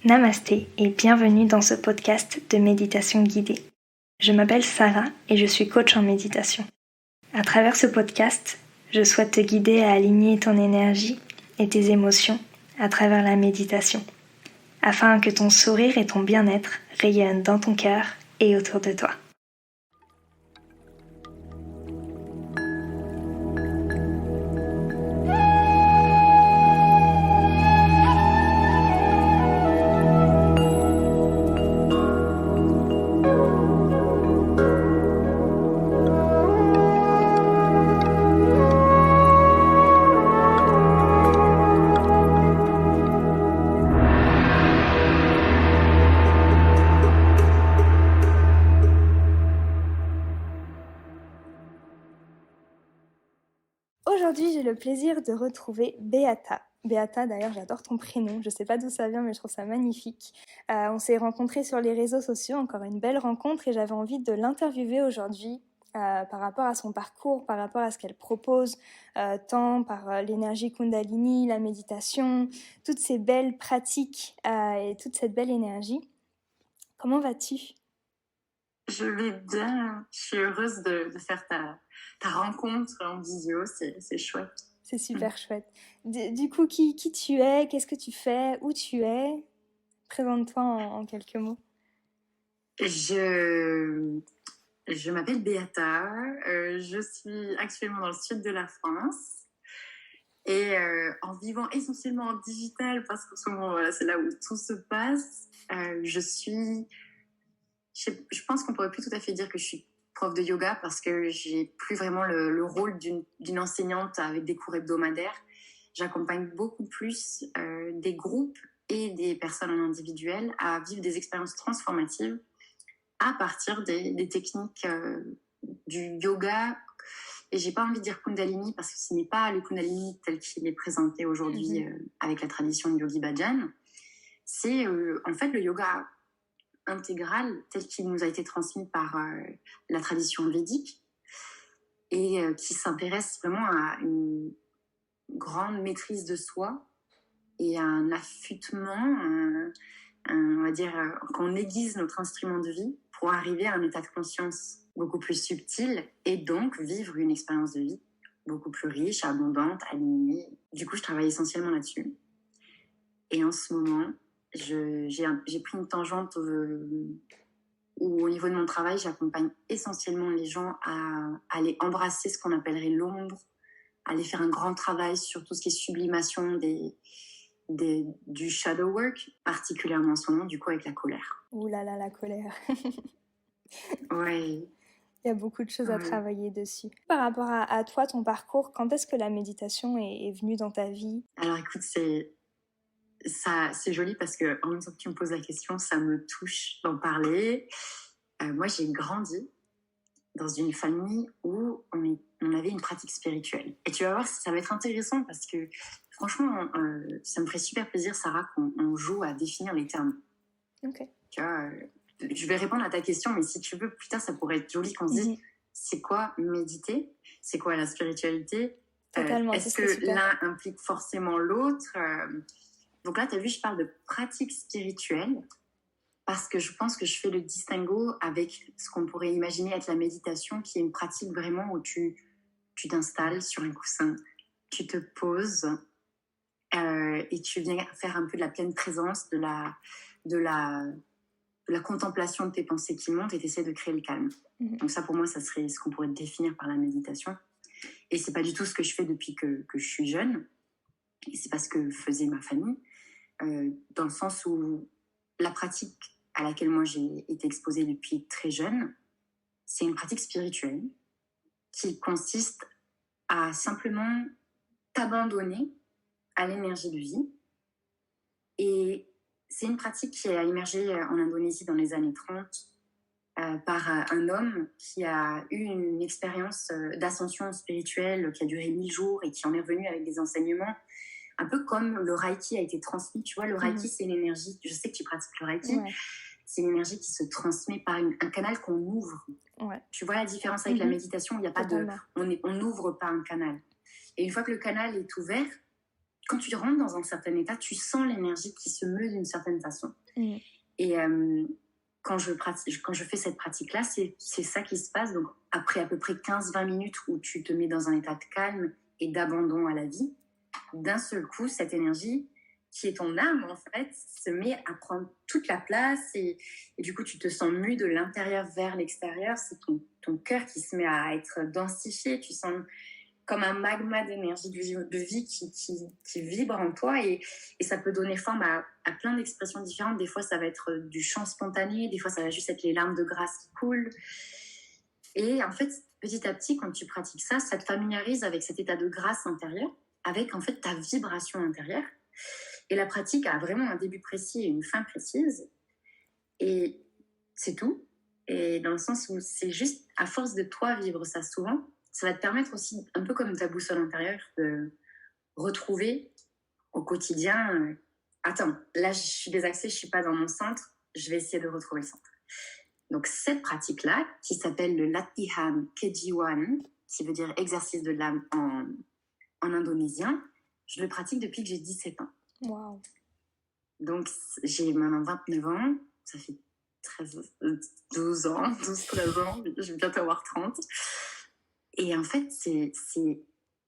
Namasté et bienvenue dans ce podcast de méditation guidée. Je m'appelle Sarah et je suis coach en méditation. À travers ce podcast, je souhaite te guider à aligner ton énergie et tes émotions à travers la méditation, afin que ton sourire et ton bien-être rayonnent dans ton cœur et autour de toi. Aujourd'hui, j'ai le plaisir de retrouver Beata. Beata, d'ailleurs, j'adore ton prénom. Je ne sais pas d'où ça vient, mais je trouve ça magnifique. On s'est rencontrés sur les réseaux sociaux, encore une belle rencontre, et j'avais envie de l'interviewer aujourd'hui par rapport à son parcours, par rapport à ce qu'elle propose, tant par l'énergie Kundalini, la méditation, toutes ces belles pratiques et toute cette belle énergie. Comment vas-tu ? Je vais bien. Je suis heureuse de faire ta rencontre en visio. C'est chouette. C'est super chouette. Du coup, qui tu es ? Qu'est-ce que tu fais ? Où tu es ? Présente-toi en quelques mots. Je m'appelle Beata. Je suis actuellement dans le sud de la France. Et en vivant essentiellement en digital, parce qu'en ce moment, voilà, c'est là où tout se passe, je pense qu'on pourrait plus tout à fait dire que je suis prof de yoga parce que j'ai plus vraiment le rôle d'une enseignante avec des cours hebdomadaires. J'accompagne beaucoup plus des groupes et des personnes en individuel à vivre des expériences transformatives à partir des techniques du yoga. Et j'ai pas envie de dire Kundalini parce que ce n'est pas le Kundalini tel qu'il est présenté aujourd'hui avec la tradition de Yogi Bhajan. C'est en fait le yoga intégral tel qu'il nous a été transmis par la tradition védique et qui s'intéresse vraiment à une grande maîtrise de soi et à un affûtement, on va dire qu'on aiguise notre instrument de vie pour arriver à un état de conscience beaucoup plus subtil et donc vivre une expérience de vie beaucoup plus riche, abondante, alignée. Du coup, je travaille essentiellement là-dessus. Et en ce moment, j'ai pris une tangente où au niveau de mon travail, j'accompagne essentiellement les gens à aller embrasser ce qu'on appellerait l'ombre, à aller faire un grand travail sur tout ce qui est sublimation du shadow work, particulièrement en ce moment, du coup, avec la colère. Ouh là là, la colère. Ouais. Il y a beaucoup de choses à travailler dessus. Par rapport à toi, ton parcours, quand est-ce que la méditation est venue dans ta vie ? Alors écoute, c'est joli parce que en même temps que tu me poses la question, ça me touche d'en parler. Moi, j'ai grandi dans une famille où on avait une pratique spirituelle. Et tu vas voir, ça va être intéressant parce que franchement, ça me ferait super plaisir, Sarah, qu'on joue à définir les termes. Ok. Tu vois, je vais répondre à ta question, mais si tu veux, plus tard, ça pourrait être joli qu'on se dise c'est quoi méditer ? C'est quoi la spiritualité ? Totalement, est-ce que l'un implique forcément l'autre ? Donc là, tu as vu, je parle de pratique spirituelle parce que je pense que je fais le distinguo avec ce qu'on pourrait imaginer être la méditation, qui est une pratique vraiment où tu t'installes sur un coussin, tu te poses et tu viens faire un peu de la pleine présence, de la contemplation de tes pensées qui montent et tu essaies de créer le calme. Donc ça, pour moi, ça serait ce qu'on pourrait définir par la méditation. Et c'est pas du tout ce que je fais depuis que je suis jeune. Et c'est pas ce que faisait ma famille. Dans le sens où la pratique à laquelle moi j'ai été exposée depuis très jeune, c'est une pratique spirituelle qui consiste à simplement t'abandonner à l'énergie de vie. Et c'est une pratique qui a émergé en Indonésie dans les années 30 par un homme qui a eu une expérience d'ascension spirituelle qui a duré 1000 jours et qui en est revenu avec des enseignements un peu comme le Reiki a été transmis. Tu vois, le Reiki, c'est l'énergie. Je sais que tu pratiques le Reiki. Ouais. C'est l'énergie qui se transmet par un canal qu'on ouvre. Ouais. Tu vois la différence avec la méditation, il n'y a pas on n'ouvre pas un canal. Et une fois que le canal est ouvert, quand tu rentres dans un certain état, tu sens l'énergie qui se meut d'une certaine façon. Mmh. Et quand je fais cette pratique-là, c'est ça qui se passe. Donc, après à peu près 15-20 minutes où tu te mets dans un état de calme et d'abandon à la vie, d'un seul coup, cette énergie, qui est ton âme, en fait, se met à prendre toute la place et du coup, tu te sens mu de l'intérieur vers l'extérieur. C'est ton cœur qui se met à être densifié. Tu sens comme un magma d'énergie de vie qui vibre en toi et ça peut donner forme à plein d'expressions différentes. Des fois, ça va être du chant spontané, des fois, ça va juste être les larmes de grâce qui coulent. Et en fait, petit à petit, quand tu pratiques ça, ça te familiarise avec cet état de grâce intérieur, avec en fait ta vibration intérieure. Et la pratique a vraiment un début précis et une fin précise. Et c'est tout. Et dans le sens où c'est juste à force de toi vivre ça souvent, ça va te permettre aussi, un peu comme ta boussole intérieure, de retrouver au quotidien attends, là je suis désaxée, je suis pas dans mon centre, je vais essayer de retrouver le centre. Donc cette pratique-là, qui s'appelle le Latihan Kejiwan, qui veut dire exercice de l'âme en indonésien, je le pratique depuis que j'ai 17 ans. Wow. Donc j'ai maintenant 29 ans, ça fait 12 ans, 12-13 ans, je vais bientôt avoir 30. Et en fait, c'est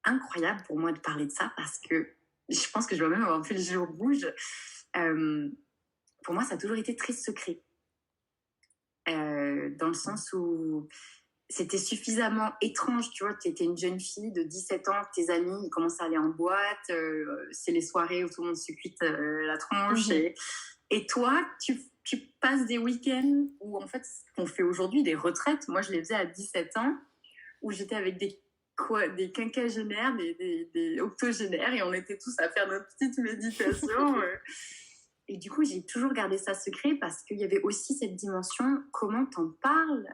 incroyable pour moi de parler de ça parce que je pense que je dois même avoir fait le jour rouge. Pour moi, ça a toujours été très secret. Dans le sens où c'était suffisamment étrange, tu vois, tu étais une jeune fille de 17 ans, tes amis, ils commencent à aller en boîte, c'est les soirées où tout le monde se cuite la tronche, et toi, tu passes des week-ends où, en fait, ce qu'on fait aujourd'hui, des retraites, moi je les faisais à 17 ans, où j'étais avec des quinquagénaires, des octogénaires, et on était tous à faire notre petite méditation. Et du coup, j'ai toujours gardé ça secret parce qu'il y avait aussi cette dimension, comment t'en parles.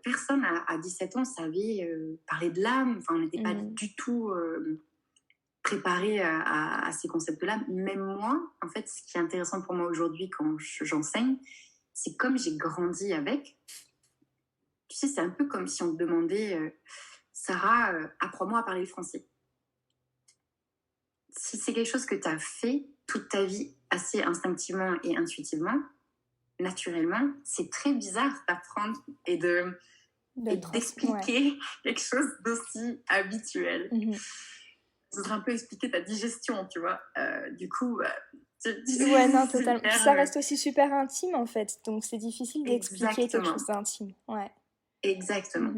Personne à 17 ans savait parler de l'âme. Enfin, on n'était pas du tout préparé à ces concepts-là. Même moi, en fait, ce qui est intéressant pour moi aujourd'hui quand j'enseigne, c'est comme j'ai grandi avec. Tu sais, c'est un peu comme si on te demandait, Sarah, apprends-moi à parler français. Si c'est quelque chose que tu as fait toute ta vie assez instinctivement et intuitivement, naturellement, c'est très bizarre d'apprendre et d'expliquer quelque chose d'aussi habituel. Ça serait un peu expliquer ta digestion, tu vois. Du coup, ouais, non, totalement. Super, ça reste aussi super intime, en fait. Donc, c'est difficile d'expliquer quelque chose d'intime. Ouais. Exactement.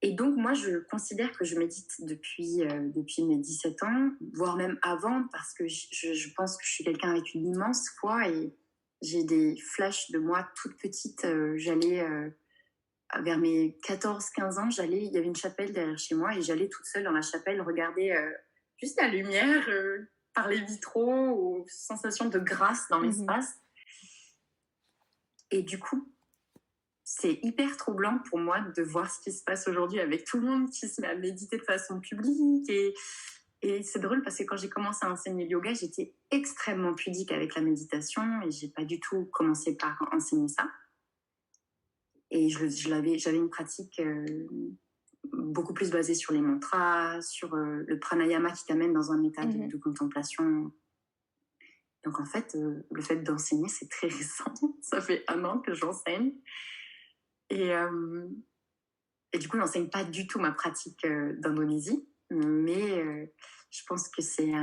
Et donc, moi, je considère que je médite depuis mes 17 ans, voire même avant, parce que je pense que je suis quelqu'un avec une immense foi et j'ai des flashs de moi toute petite. J'allais, vers mes 14-15 ans, il y avait une chapelle derrière chez moi et j'allais toute seule dans la chapelle regarder juste la lumière par les vitraux, aux sensations de grâce dans l'espace. Et du coup, c'est hyper troublant pour moi de voir ce qui se passe aujourd'hui avec tout le monde qui se met à méditer de façon publique. Et c'est drôle parce que quand j'ai commencé à enseigner le yoga, j'étais extrêmement pudique avec la méditation et j'ai pas du tout commencé par enseigner ça. Et j'avais une pratique beaucoup plus basée sur les mantras, sur le pranayama qui t'amène dans un état de contemplation. Donc en fait, le fait d'enseigner, c'est très récent. Ça fait 1 an que j'enseigne. Et du coup, je n'enseigne pas du tout ma pratique d'Indonésie, mais je pense que c'est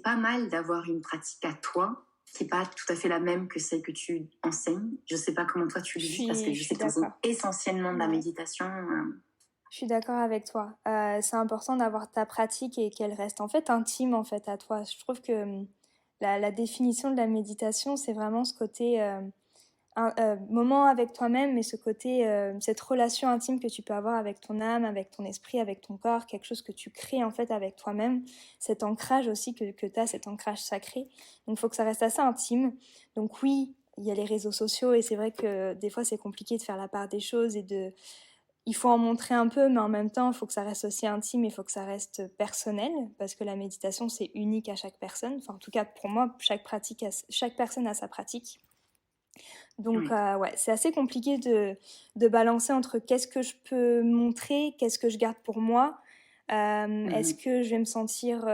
pas mal d'avoir une pratique à toi qui n'est pas tout à fait la même que celle que tu enseignes. Je ne sais pas comment toi tu le vis, parce que je sais que tu enseignes essentiellement de la méditation. Je suis d'accord avec toi. C'est important d'avoir ta pratique et qu'elle reste en fait intime en fait à toi. Je trouve que la définition de la méditation, c'est vraiment ce côté moment avec toi-même, mais ce côté, cette relation intime que tu peux avoir avec ton âme, avec ton esprit, avec ton corps, quelque chose que tu crées en fait avec toi-même, cet ancrage aussi que tu as, cet ancrage sacré. Donc il faut que ça reste assez intime. Donc oui, il y a les réseaux sociaux et c'est vrai que des fois c'est compliqué de faire la part des choses et il faut en montrer un peu, mais en même temps, il faut que ça reste aussi intime, il faut que ça reste personnel, parce que la méditation, c'est unique à chaque personne. Enfin, en tout cas, pour moi, chaque personne a sa pratique. Donc, ouais, c'est assez compliqué de balancer entre qu'est-ce que je peux montrer, qu'est-ce que je garde pour moi. Est-ce que je vais me sentir...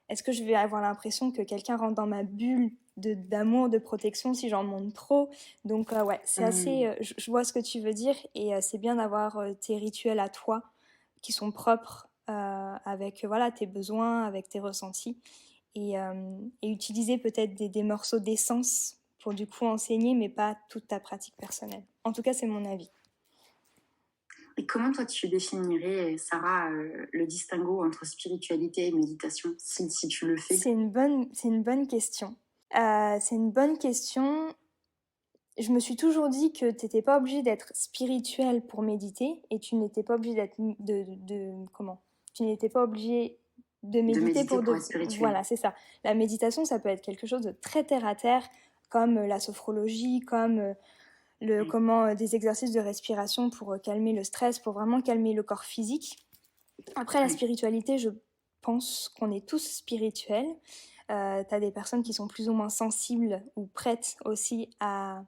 est-ce que je vais avoir l'impression que quelqu'un rentre dans ma bulle d'amour, de protection si j'en montre trop? Donc ouais, c'est assez... je vois ce que tu veux dire et c'est bien d'avoir tes rituels à toi qui sont propres avec voilà, tes besoins, avec tes ressentis et utiliser peut-être des morceaux d'essence pour du coup enseigner, mais pas toute ta pratique personnelle. En tout cas, c'est mon avis. Et comment toi tu définirais, Sarah, le distinguo entre spiritualité et méditation, si tu le fais? C'est une bonne question. C'est une bonne question. Je me suis toujours dit que tu n'étais pas obligé d'être spirituel pour méditer et tu n'étais pas obligé d'être comment? Tu n'étais pas obligé de méditer pour être spirituel. Voilà, c'est ça. La méditation, ça peut être quelque chose de très terre à terre, comme la sophrologie, comme des exercices de respiration pour calmer le stress, pour vraiment calmer le corps physique. Après, la spiritualité, je pense qu'on est tous spirituels. T'as des personnes qui sont plus ou moins sensibles ou prêtes aussi à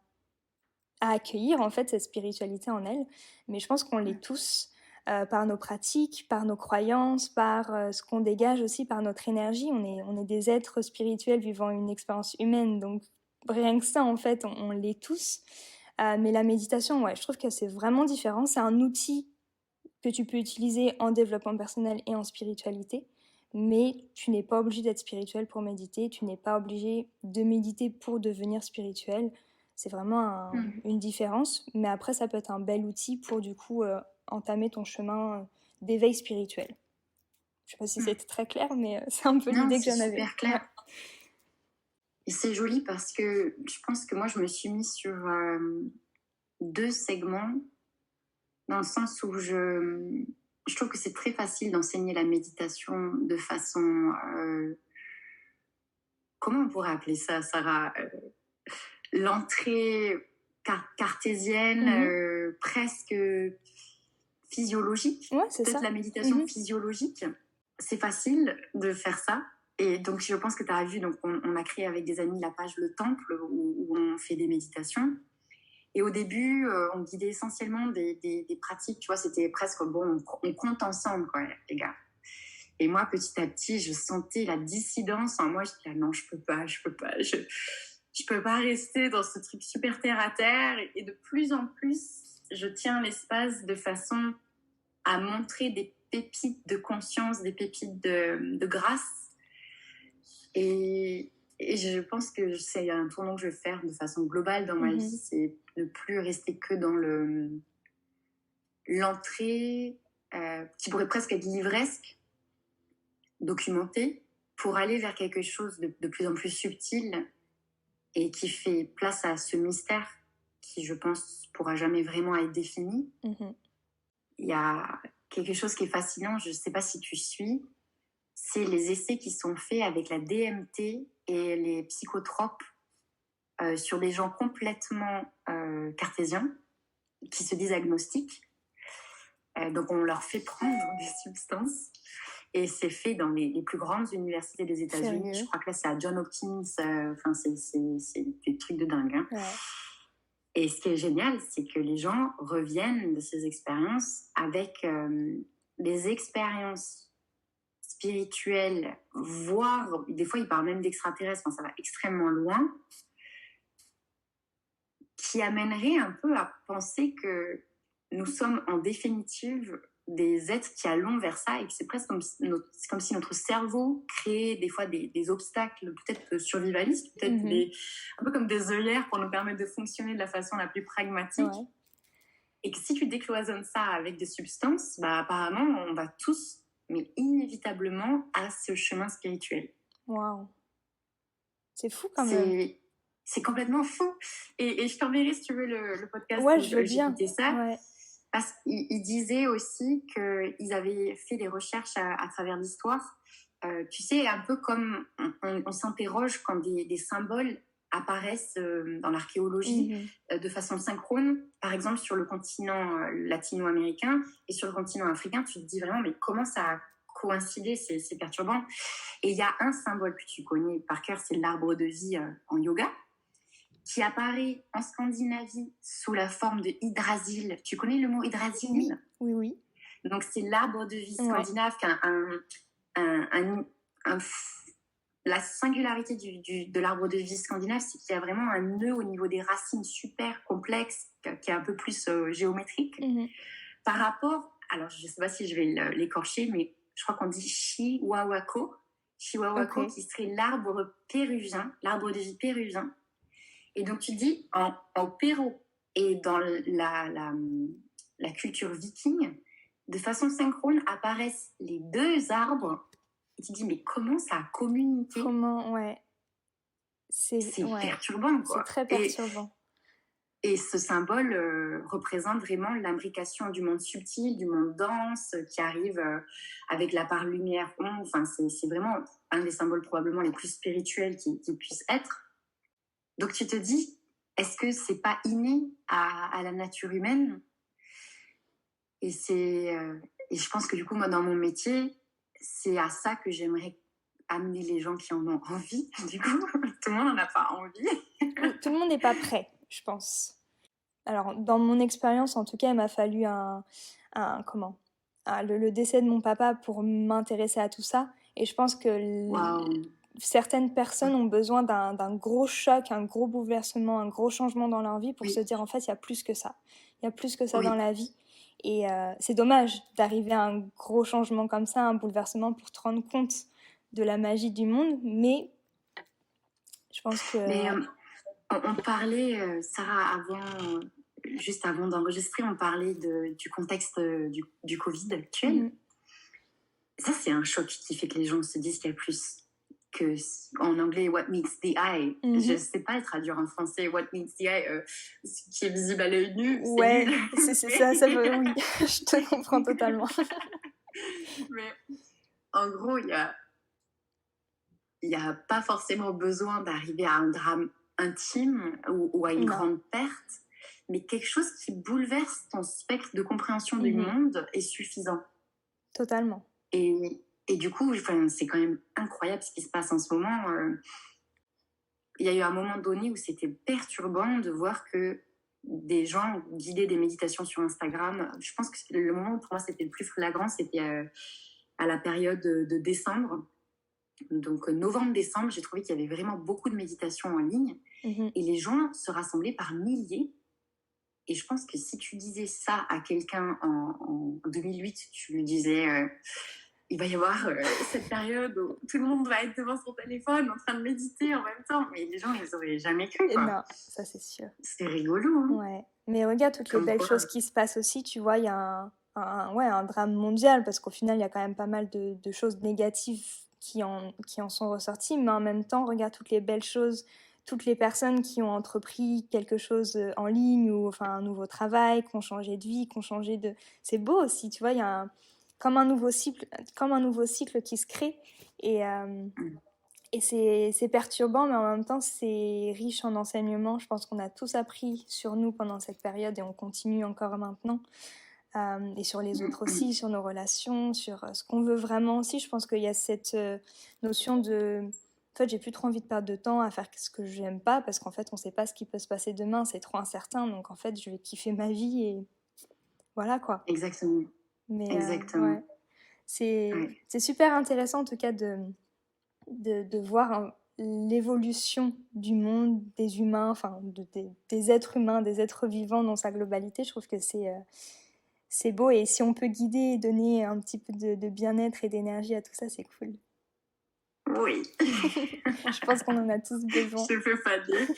accueillir en fait cette spiritualité en elles. Mais je pense qu'on l'est tous par nos pratiques, par nos croyances, par ce qu'on dégage aussi, par notre énergie. On est des êtres spirituels vivant une expérience humaine. Donc rien que ça, en fait, on l'est tous. Mais la méditation, ouais, je trouve que c'est vraiment différent. C'est un outil que tu peux utiliser en développement personnel et en spiritualité. Mais tu n'es pas obligé d'être spirituel pour méditer. Tu n'es pas obligé de méditer pour devenir spirituel. C'est vraiment une différence. Mais après, ça peut être un bel outil pour du coup entamer ton chemin d'éveil spirituel. Je ne sais pas si c'était très clair, mais c'est un peu l'idée que j'en avais. C'est super clair. Ouais. Et c'est joli parce que je pense que moi, je me suis mise sur 2 segments, dans le sens où je trouve que c'est très facile d'enseigner la méditation de façon... comment on pourrait appeler ça, Sarah? L'entrée cartésienne, presque physiologique. Ouais, c'est peut-être ça. La méditation physiologique. C'est facile de faire ça. Et donc, je pense que tu as vu, donc on a créé avec des amis la page Le Temple où on fait des méditations. Et au début, on guidait essentiellement des pratiques. Tu vois, c'était presque, bon, on compte ensemble, quoi, les gars. Et moi, petit à petit, je sentais la dissidence en moi. Je disais, non, je peux pas. Je peux pas rester dans ce truc super terre à terre. Et de plus en plus, je tiens l'espace de façon à montrer des pépites de conscience, des pépites de grâce. Et je pense que c'est un tournant que je vais faire de façon globale dans ma vie, c'est ne plus rester que dans l'entrée, qui pourrait presque être livresque, documentée, pour aller vers quelque chose de plus en plus subtil et qui fait place à ce mystère qui, je pense, pourra jamais vraiment être défini. Il y a quelque chose qui est fascinant, je ne sais pas si tu suis, c'est les essais qui sont faits avec la DMT et les psychotropes sur des gens complètement cartésiens qui se disent agnostiques. Donc on leur fait prendre des substances et c'est fait dans les plus grandes universités des États-Unis. Je crois que là c'est à Johns Hopkins. C'est des trucs de dingue. Hein. Ouais. Et ce qui est génial, c'est que les gens reviennent de ces expériences avec des expériences spirituelles, voire des fois ils parlent même d'extraterrestres, ça va extrêmement loin, qui amènerait un peu à penser que nous sommes en définitive des êtres qui allons vers ça et que c'est presque comme si notre cerveau créait des fois des obstacles peut-être survivalistes, peut-être un peu comme des œillères pour nous permettre de fonctionner de la façon la plus pragmatique. Ouais. Et que si tu décloisonnes ça avec des substances, bah, apparemment on va tous, mais inévitablement, à ce chemin spirituel. Waouh. C'est fou quand même. C'est complètement fou. Et je t'enverrai, si tu veux, le podcast. Ouais, je veux bien. Ça. Ouais. Parce qu'il disait aussi qu'ils avaient fait des recherches à travers l'histoire. Tu sais, un peu comme on s'interroge quand des symboles apparaissent dans l'archéologie de façon synchrone. Par exemple, sur le continent latino-américain et sur le continent africain, tu te dis vraiment, mais comment ça a coïncidé, c'est perturbant. Et il y a un symbole que tu connais par cœur, c'est l'arbre de vie en yoga, qui apparaît en Scandinavie sous la forme de Yggdrasil. Tu connais le mot Yggdrasil ? Oui. Donc, c'est l'arbre de vie Ouais. scandinave qui a la singularité de l'arbre de vie scandinave, c'est qu'il y a vraiment un nœud au niveau des racines super complexe, qui est un peu plus géométrique. Par rapport, alors je ne sais pas si je vais l'écorcher, mais je crois qu'on dit Chihuahuaco, Ok. qui serait l'arbre péruvien, l'arbre de vie péruvien. Et donc tu dis, en Pérou et dans la culture viking, de façon synchrone apparaissent les deux arbres. Et tu dis, mais comment ça a communiqué? Comment, ouais. C'est perturbant, quoi. C'est très perturbant. Et ce symbole représente vraiment l'imbrication du monde subtil, du monde dense, qui arrive avec la part lumière. Enfin, c'est vraiment un des symboles probablement les plus spirituels qui puisse être. Donc tu te dis, est-ce que c'est pas inné à la nature humaine? Et je pense que du coup, moi, dans mon métier, c'est à ça que j'aimerais amener les gens qui en ont envie. Du coup, tout le monde n'en a pas envie. Tout le monde n'est pas prêt, je pense. Alors, dans mon expérience, en tout cas, il m'a fallu le décès de mon papa pour m'intéresser à tout ça. Et je pense que certaines personnes ont besoin d'un gros choc, un gros bouleversement, un gros changement dans leur vie pour se dire, en fait, il y a plus que ça. Il y a plus que ça dans la vie. Et c'est dommage d'arriver à un gros changement comme ça, un bouleversement pour te rendre compte de la magie du monde. Mais je pense que... Mais on parlait, Sarah, juste avant d'enregistrer, on parlait du contexte du Covid actuel. Ça, c'est un choc qui fait que les gens se disent qu'il y a plus que, en anglais, what meets the eye. Je ne sais pas le traduire en français, what meets the eye, ce qui est visible à l'œil nu. Ouais, c'est ça veut, oui, je te comprends totalement. Mais en gros, il y a pas forcément besoin d'arriver à un drame intime ou à une grande perte, mais quelque chose qui bouleverse ton spectre de compréhension du monde est suffisant. Totalement. Et du coup, c'est quand même incroyable ce qui se passe en ce moment. Il y a eu un moment donné où c'était perturbant de voir que des gens guidaient des méditations sur Instagram. Je pense que le moment où pour moi c'était le plus flagrant, c'était à la période de décembre. Donc novembre-décembre, j'ai trouvé qu'il y avait vraiment beaucoup de méditations en ligne et les gens se rassemblaient par milliers. Et je pense que si tu disais ça à quelqu'un en 2008, tu lui disais il va y avoir cette période où tout le monde va être devant son téléphone en train de méditer en même temps. Mais les gens, ils n'auraient jamais cru, quoi. Non, ça c'est sûr. C'est rigolo, hein. Ouais. Mais regarde toutes les belles choses qui se passent aussi. Tu vois, il y a un drame mondial parce qu'au final, il y a quand même pas mal de choses négatives qui en sont ressorties. Mais en même temps, regarde toutes les belles choses, toutes les personnes qui ont entrepris quelque chose en ligne ou enfin un nouveau travail, qui ont changé de vie, qui ont changé de... C'est beau aussi, tu vois, il y a comme un nouveau cycle qui se crée et c'est perturbant, mais en même temps, c'est riche en enseignements. Je pense qu'on a tous appris sur nous pendant cette période et on continue encore maintenant. Et sur les autres aussi, sur nos relations, sur ce qu'on veut vraiment aussi. Je pense qu'il y a cette notion de... En fait, j'ai plus trop envie de perdre de temps à faire ce que j'aime pas parce qu'en fait, on sait pas ce qui peut se passer demain. C'est trop incertain. Donc, en fait, je vais kiffer ma vie et voilà, quoi. Exactement. Mais, exactement. Ouais. C'est super intéressant en tout cas de voir l'évolution du monde, des humains, enfin des êtres humains, des êtres vivants dans sa globalité. Je trouve que c'est beau et si on peut guider et donner un petit peu de bien-être et d'énergie à tout ça, c'est cool. Oui. Je pense qu'on en a tous besoin. Je peux pas dire.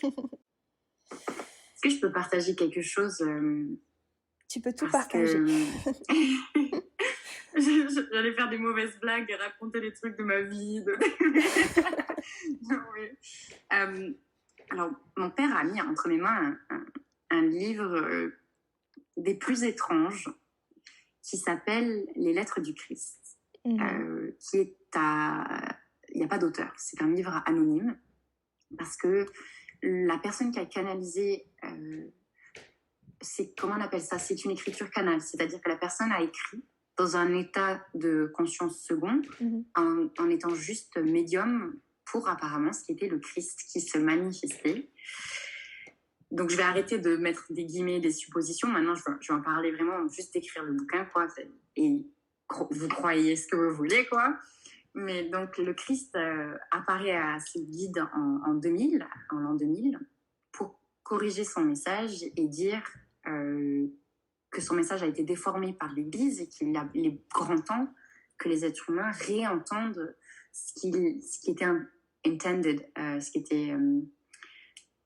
Est-ce que je peux partager quelque chose Tu peux tout partager. J'allais faire des mauvaises blagues et raconter les trucs de ma vie. Non, mais... alors, mon père a mis entre mes mains un livre des plus étranges qui s'appelle Les Lettres du Christ, qui est il n'y a pas d'auteur, c'est un livre anonyme parce que la personne qui a canalisé, comment on appelle ça? C'est une écriture canale, c'est-à-dire que la personne a écrit dans un état de conscience second, en étant juste médium pour apparemment ce qui était le Christ qui se manifestait. Donc, je vais arrêter de mettre des guillemets, des suppositions. Maintenant, je vais en parler vraiment, juste d'écrire le bouquin, quoi. Et vous croyez ce que vous voulez, quoi. Mais donc, le Christ apparaît à ce guide en 2000, en l'an 2000, pour corriger son message et dire que son message a été déformé par l'Église et qu'il est grand temps que les êtres humains réentendent ce qui était intended, ce qui était...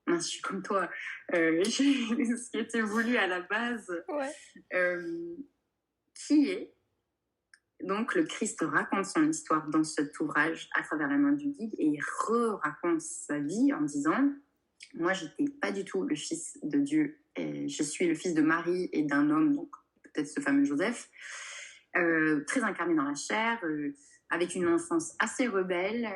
je suis comme toi. Ce qui était voulu à la base. Ouais. Qui est donc le Christ raconte son histoire dans cet ouvrage à travers la main du guide et il raconte sa vie en disant moi j'étais pas du tout le fils de Dieu et je suis le fils de Marie et d'un homme, donc peut-être ce fameux Joseph, très incarné dans la chair, avec une enfance assez rebelle,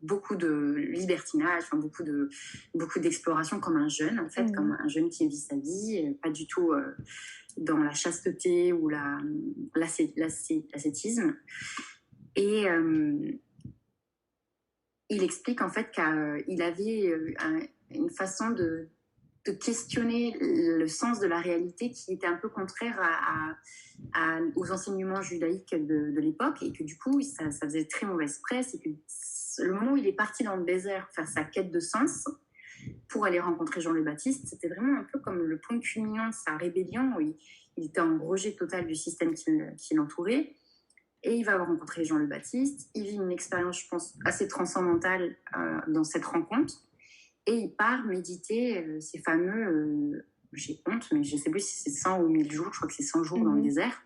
beaucoup de libertinage, enfin, beaucoup d'exploration comme un jeune en fait, comme un jeune qui vit sa vie, pas du tout dans la chasteté ou l'ascétisme. Et il explique en fait qu'il avait une façon de questionner le sens de la réalité qui était un peu contraire aux enseignements judaïques de l'époque et que du coup ça faisait très mauvaise presse et que le moment où il est parti dans le désert faire sa quête de sens pour aller rencontrer Jean le Baptiste, c'était vraiment un peu comme le point culminant de sa rébellion où il était en rejet total du système qui l'entourait. Et il va rencontrer Jean le Baptiste. Il vit une expérience, je pense, assez transcendantale dans cette rencontre. Et il part méditer ces fameux, j'ai honte, mais je ne sais plus si c'est 100 ou 1000 jours, je crois que c'est 100 jours dans le désert.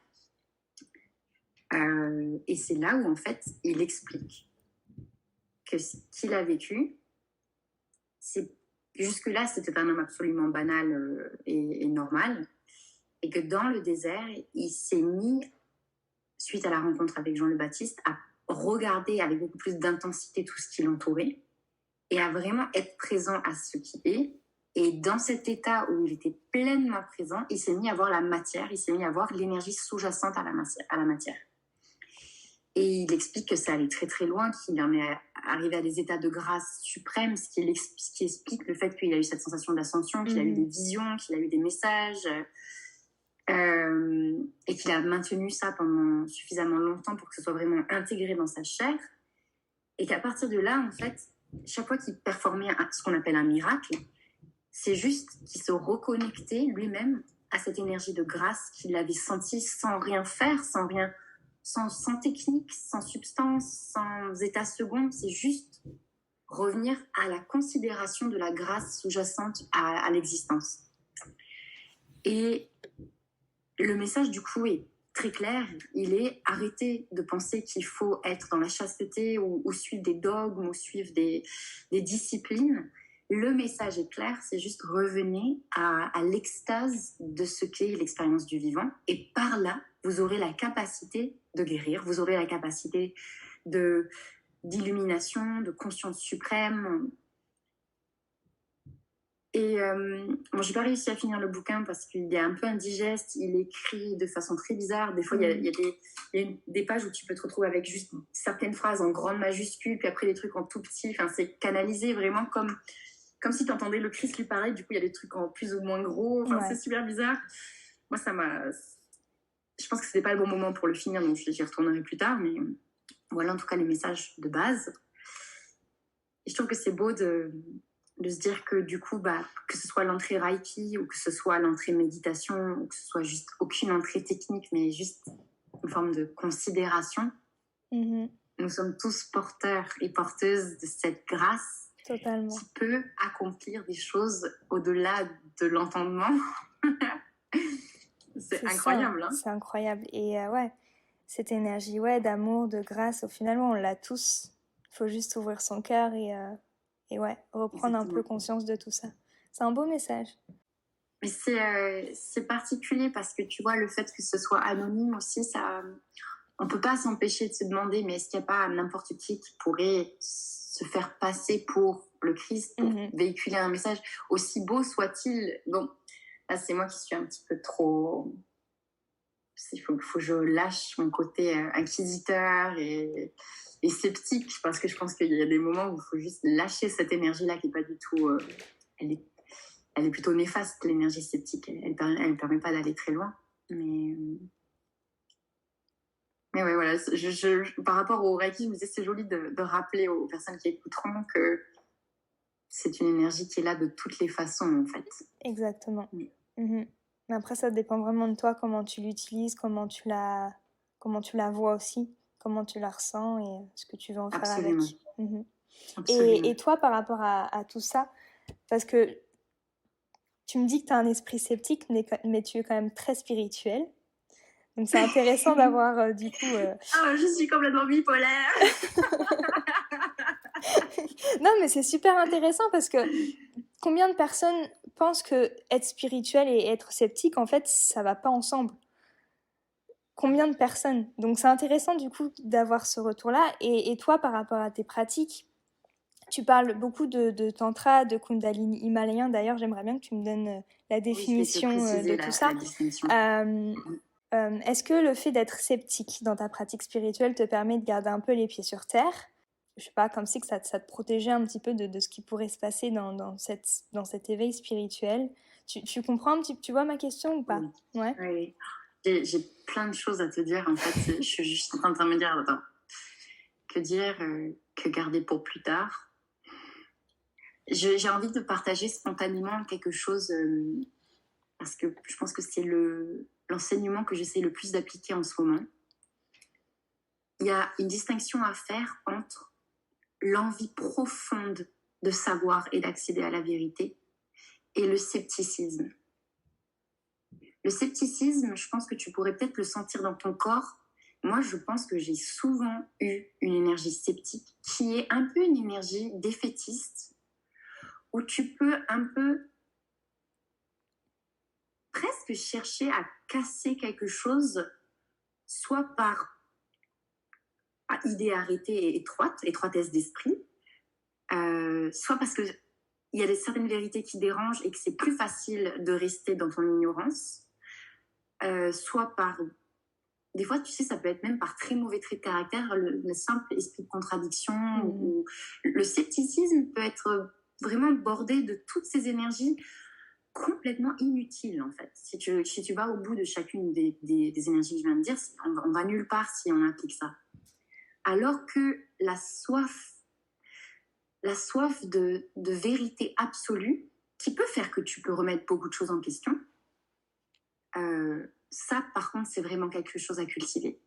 Et c'est là où, en fait, il explique que ce qu'il a vécu, jusque-là, c'était un homme absolument banal et normal. Et que dans le désert, il s'est mis, suite à la rencontre avec Jean le Baptiste, à regarder avec beaucoup plus d'intensité tout ce qui l'entourait et à vraiment être présent à ce qui est. Et dans cet état où il était pleinement présent, il s'est mis à voir la matière, il s'est mis à voir l'énergie sous-jacente à la matière. Et il explique que ça allait très très loin, qu'il en est arrivé à des états de grâce suprême, ce qui explique le fait qu'il a eu cette sensation d'ascension, qu'il a eu des visions, qu'il a eu des messages, et qu'il a maintenu ça pendant suffisamment longtemps pour que ce soit vraiment intégré dans sa chair. Et qu'à partir de là, en fait, chaque fois qu'il performait ce qu'on appelle un miracle, c'est juste qu'il se reconnectait lui-même à cette énergie de grâce qu'il avait sentie sans rien faire, sans technique, sans substance, sans état second. C'est juste revenir à la considération de la grâce sous-jacente à l'existence. Et le message, du coup, est très clair. Il est arrêter de penser qu'il faut être dans la chasteté ou suivre des dogmes ou suivre des disciplines. Le message est clair, c'est juste revenir à l'extase de ce qu'est l'expérience du vivant. Et par là, vous aurez la capacité de guérir, vous aurez la capacité d'illumination, de conscience suprême. Et bon, j'ai pas réussi à finir le bouquin parce qu'il est un peu indigeste, il est écrit de façon très bizarre. Des fois, il y a des pages où tu peux te retrouver avec juste certaines phrases en grande majuscule, puis après des trucs en tout petit. Enfin, c'est canalisé vraiment comme si tu entendais le Christ lui parler. Du coup, il y a des trucs en plus ou moins gros. Enfin, c'est super bizarre. Moi, je pense que c'était pas le bon moment pour le finir, donc j'y retournerai plus tard. Mais voilà, en tout cas, les messages de base. Et je trouve que c'est beau de se dire que du coup, que ce soit l'entrée Reiki ou que ce soit l'entrée méditation ou que ce soit juste aucune entrée technique, mais juste une forme de considération, nous sommes tous porteurs et porteuses de cette grâce. Totalement. Qui peut accomplir des choses au-delà de l'entendement. C'est incroyable. Hein, c'est incroyable. Et cette énergie d'amour, de grâce, finalement, on l'a tous. Il faut juste ouvrir son cœur et reprendre un peu conscience de tout ça. C'est un beau message. Mais c'est particulier parce que tu vois, le fait que ce soit anonyme aussi, on ne peut pas s'empêcher de se demander, mais est-ce qu'il n'y a pas n'importe qui pourrait se faire passer pour le Christ, pour véhiculer un message, aussi beau soit-il. Bon, là, c'est moi qui suis un petit peu trop... Il faut que je lâche mon côté inquisiteur et sceptique, parce que je pense qu'il y a des moments où il faut juste lâcher cette énergie-là qui n'est pas du tout... Elle elle est plutôt néfaste, l'énergie sceptique. Elle ne permet pas d'aller très loin. Mais ouais, voilà. Par rapport au Reiki, je me disais, c'est joli de rappeler aux personnes qui écouteront que c'est une énergie qui est là de toutes les façons, en fait. Exactement. Mais après, ça dépend vraiment de toi, comment tu l'utilises, comment tu la vois aussi, comment tu la ressens et ce que tu veux en faire avec. Absolument. Et toi, par rapport à tout ça, parce que tu me dis que tu as un esprit sceptique, mais tu es quand même très spirituel. Donc c'est intéressant d'avoir du coup... je suis complètement bipolaire. Non, mais c'est super intéressant parce que combien de personnes pensent que être spirituel et être sceptique, en fait, ça va pas ensemble? Combien de personnes? Donc c'est intéressant du coup d'avoir ce retour-là. Et toi, par rapport à tes pratiques, tu parles beaucoup de tantra, de kundalini himalayen. D'ailleurs, j'aimerais bien que tu me donnes la définition de tout ça. Est-ce que le fait d'être sceptique dans ta pratique spirituelle te permet de garder un peu les pieds sur terre? Je sais pas, comme si que ça te protégeait un petit peu de ce qui pourrait se passer dans cet éveil spirituel. Tu comprends un petit peu, tu vois ma question ou pas? Ouais. Oui. J'ai plein de choses à te dire, en fait. Je suis juste en train de me dire, attends, que dire, que garder pour plus tard. J'ai envie de partager spontanément quelque chose, parce que je pense que c'est l'enseignement que j'essaie le plus d'appliquer en ce moment. Il y a une distinction à faire entre l'envie profonde de savoir et d'accéder à la vérité et le scepticisme. Le scepticisme, je pense que tu pourrais peut-être le sentir dans ton corps. Moi, je pense que j'ai souvent eu une énergie sceptique qui est un peu une énergie défaitiste où tu peux un peu presque chercher à casser quelque chose, soit par idée arrêtée et étroitesse d'esprit, soit parce qu'il y a certaines vérités qui dérangent et que c'est plus facile de rester dans ton ignorance, soit par... Des fois, tu sais, ça peut être même par très mauvais trait de caractère, le simple esprit de contradiction. Ou le scepticisme peut être vraiment bordé de toutes ces énergies complètement inutiles, en fait. Si tu vas au bout de chacune des énergies que je viens de dire, on va nulle part si on applique ça. Alors que la soif de vérité absolue, qui peut faire que tu peux remettre beaucoup de choses en question, ça, par contre, c'est vraiment quelque chose à cultiver.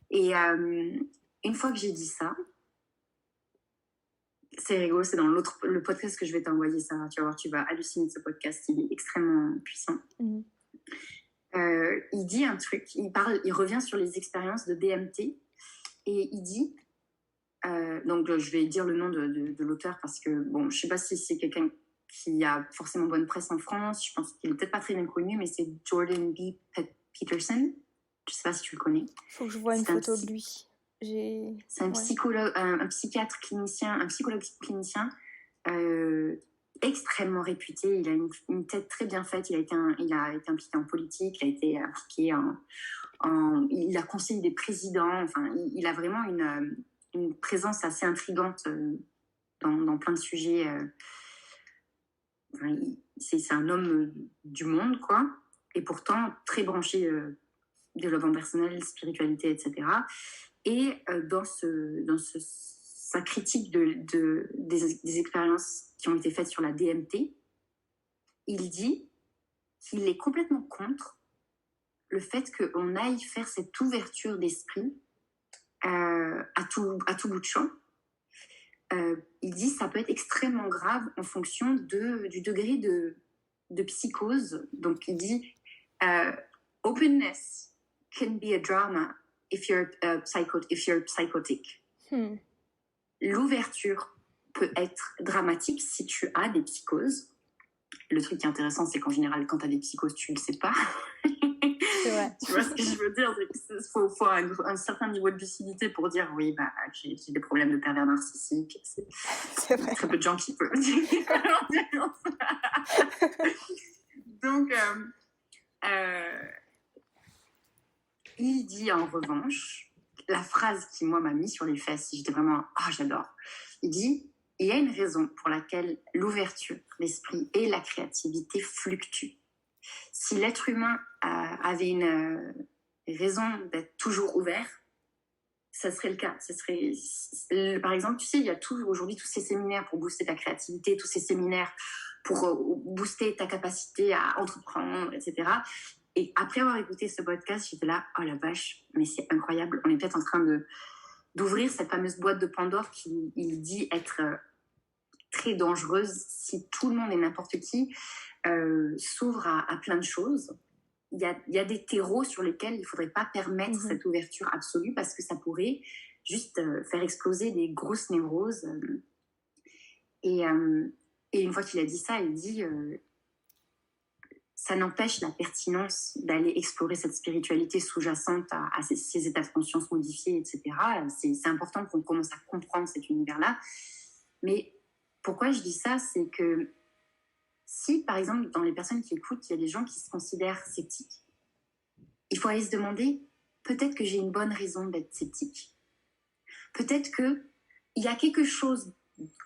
Et une fois que j'ai dit ça, c'est rigolo, c'est dans le podcast que je vais t'envoyer, Sarah. Tu vas voir, tu vas halluciner de ce podcast, il est extrêmement puissant. Il dit un truc, il revient sur les expériences de DMT et il dit, donc je vais dire le nom de l'auteur parce que, bon, je ne sais pas si c'est quelqu'un qui a forcément bonne presse en France, je pense qu'il n'est peut-être pas très bien connu, mais c'est Jordan B. Peterson. Je ne sais pas si tu le connais. Il faut que je vois une photo de lui. C'est un psychologue, un psychiatre clinicien, un psychologue clinicien extrêmement réputé. Il a une tête très bien faite. Il a été impliqué en politique. Il a été impliqué il a conseillé des présidents. Enfin, il a vraiment une présence assez intrigante dans plein de sujets. C'est un homme du monde, quoi. Et pourtant très branché développement personnel, spiritualité, etc. Et dans sa critique des expériences qui ont été faites sur la DMT, il dit qu'il est complètement contre le fait qu'on aille faire cette ouverture d'esprit à tout bout de champ. Il dit que ça peut être extrêmement grave en fonction du degré de psychose. Donc il dit openness can be a drama if you're psychotic. L'ouverture peut être dramatique si tu as des psychoses. Le truc qui est intéressant, c'est qu'en général, quand tu as des psychoses, tu ne le sais pas. C'est vrai. Tu vois ce que je veux dire? Il faut un certain niveau de lucidité pour dire oui, j'ai des problèmes de pervers narcissique. C'est vrai. Très peu de gens qui peuvent dire ça. Donc, il dit en revanche, la phrase qui, moi, m'a mis sur les fesses, j'étais vraiment, j'adore. Il dit, il y a une raison pour laquelle l'ouverture d'esprit et la créativité fluctuent. Si l'être humain avait une raison d'être toujours ouvert, ça serait le cas. Par exemple, tu sais, il y a aujourd'hui tous ces séminaires pour booster ta créativité, tous ces séminaires pour booster ta capacité à entreprendre, etc. Et après avoir écouté ce podcast, j'étais là, oh la vache, mais c'est incroyable. On est peut-être en train d'ouvrir cette fameuse boîte de Pandore qui il dit être très dangereuse si tout le monde et n'importe qui s'ouvre à plein de choses. Il y a des terreaux sur lesquels il ne faudrait pas permettre cette ouverture absolue parce que ça pourrait juste faire exploser des grosses névroses. Et une fois qu'il a dit ça, il dit ça n'empêche la pertinence d'aller explorer cette spiritualité sous-jacente à ces états de conscience modifiés, etc. C'est important qu'on commence à comprendre cet univers-là. Mais pourquoi je dis ça, c'est que si, par exemple, dans les personnes qui écoutent, il y a des gens qui se considèrent sceptiques, il faut aller se demander, peut-être que j'ai une bonne raison d'être sceptique. Peut-être qu'il y a quelque chose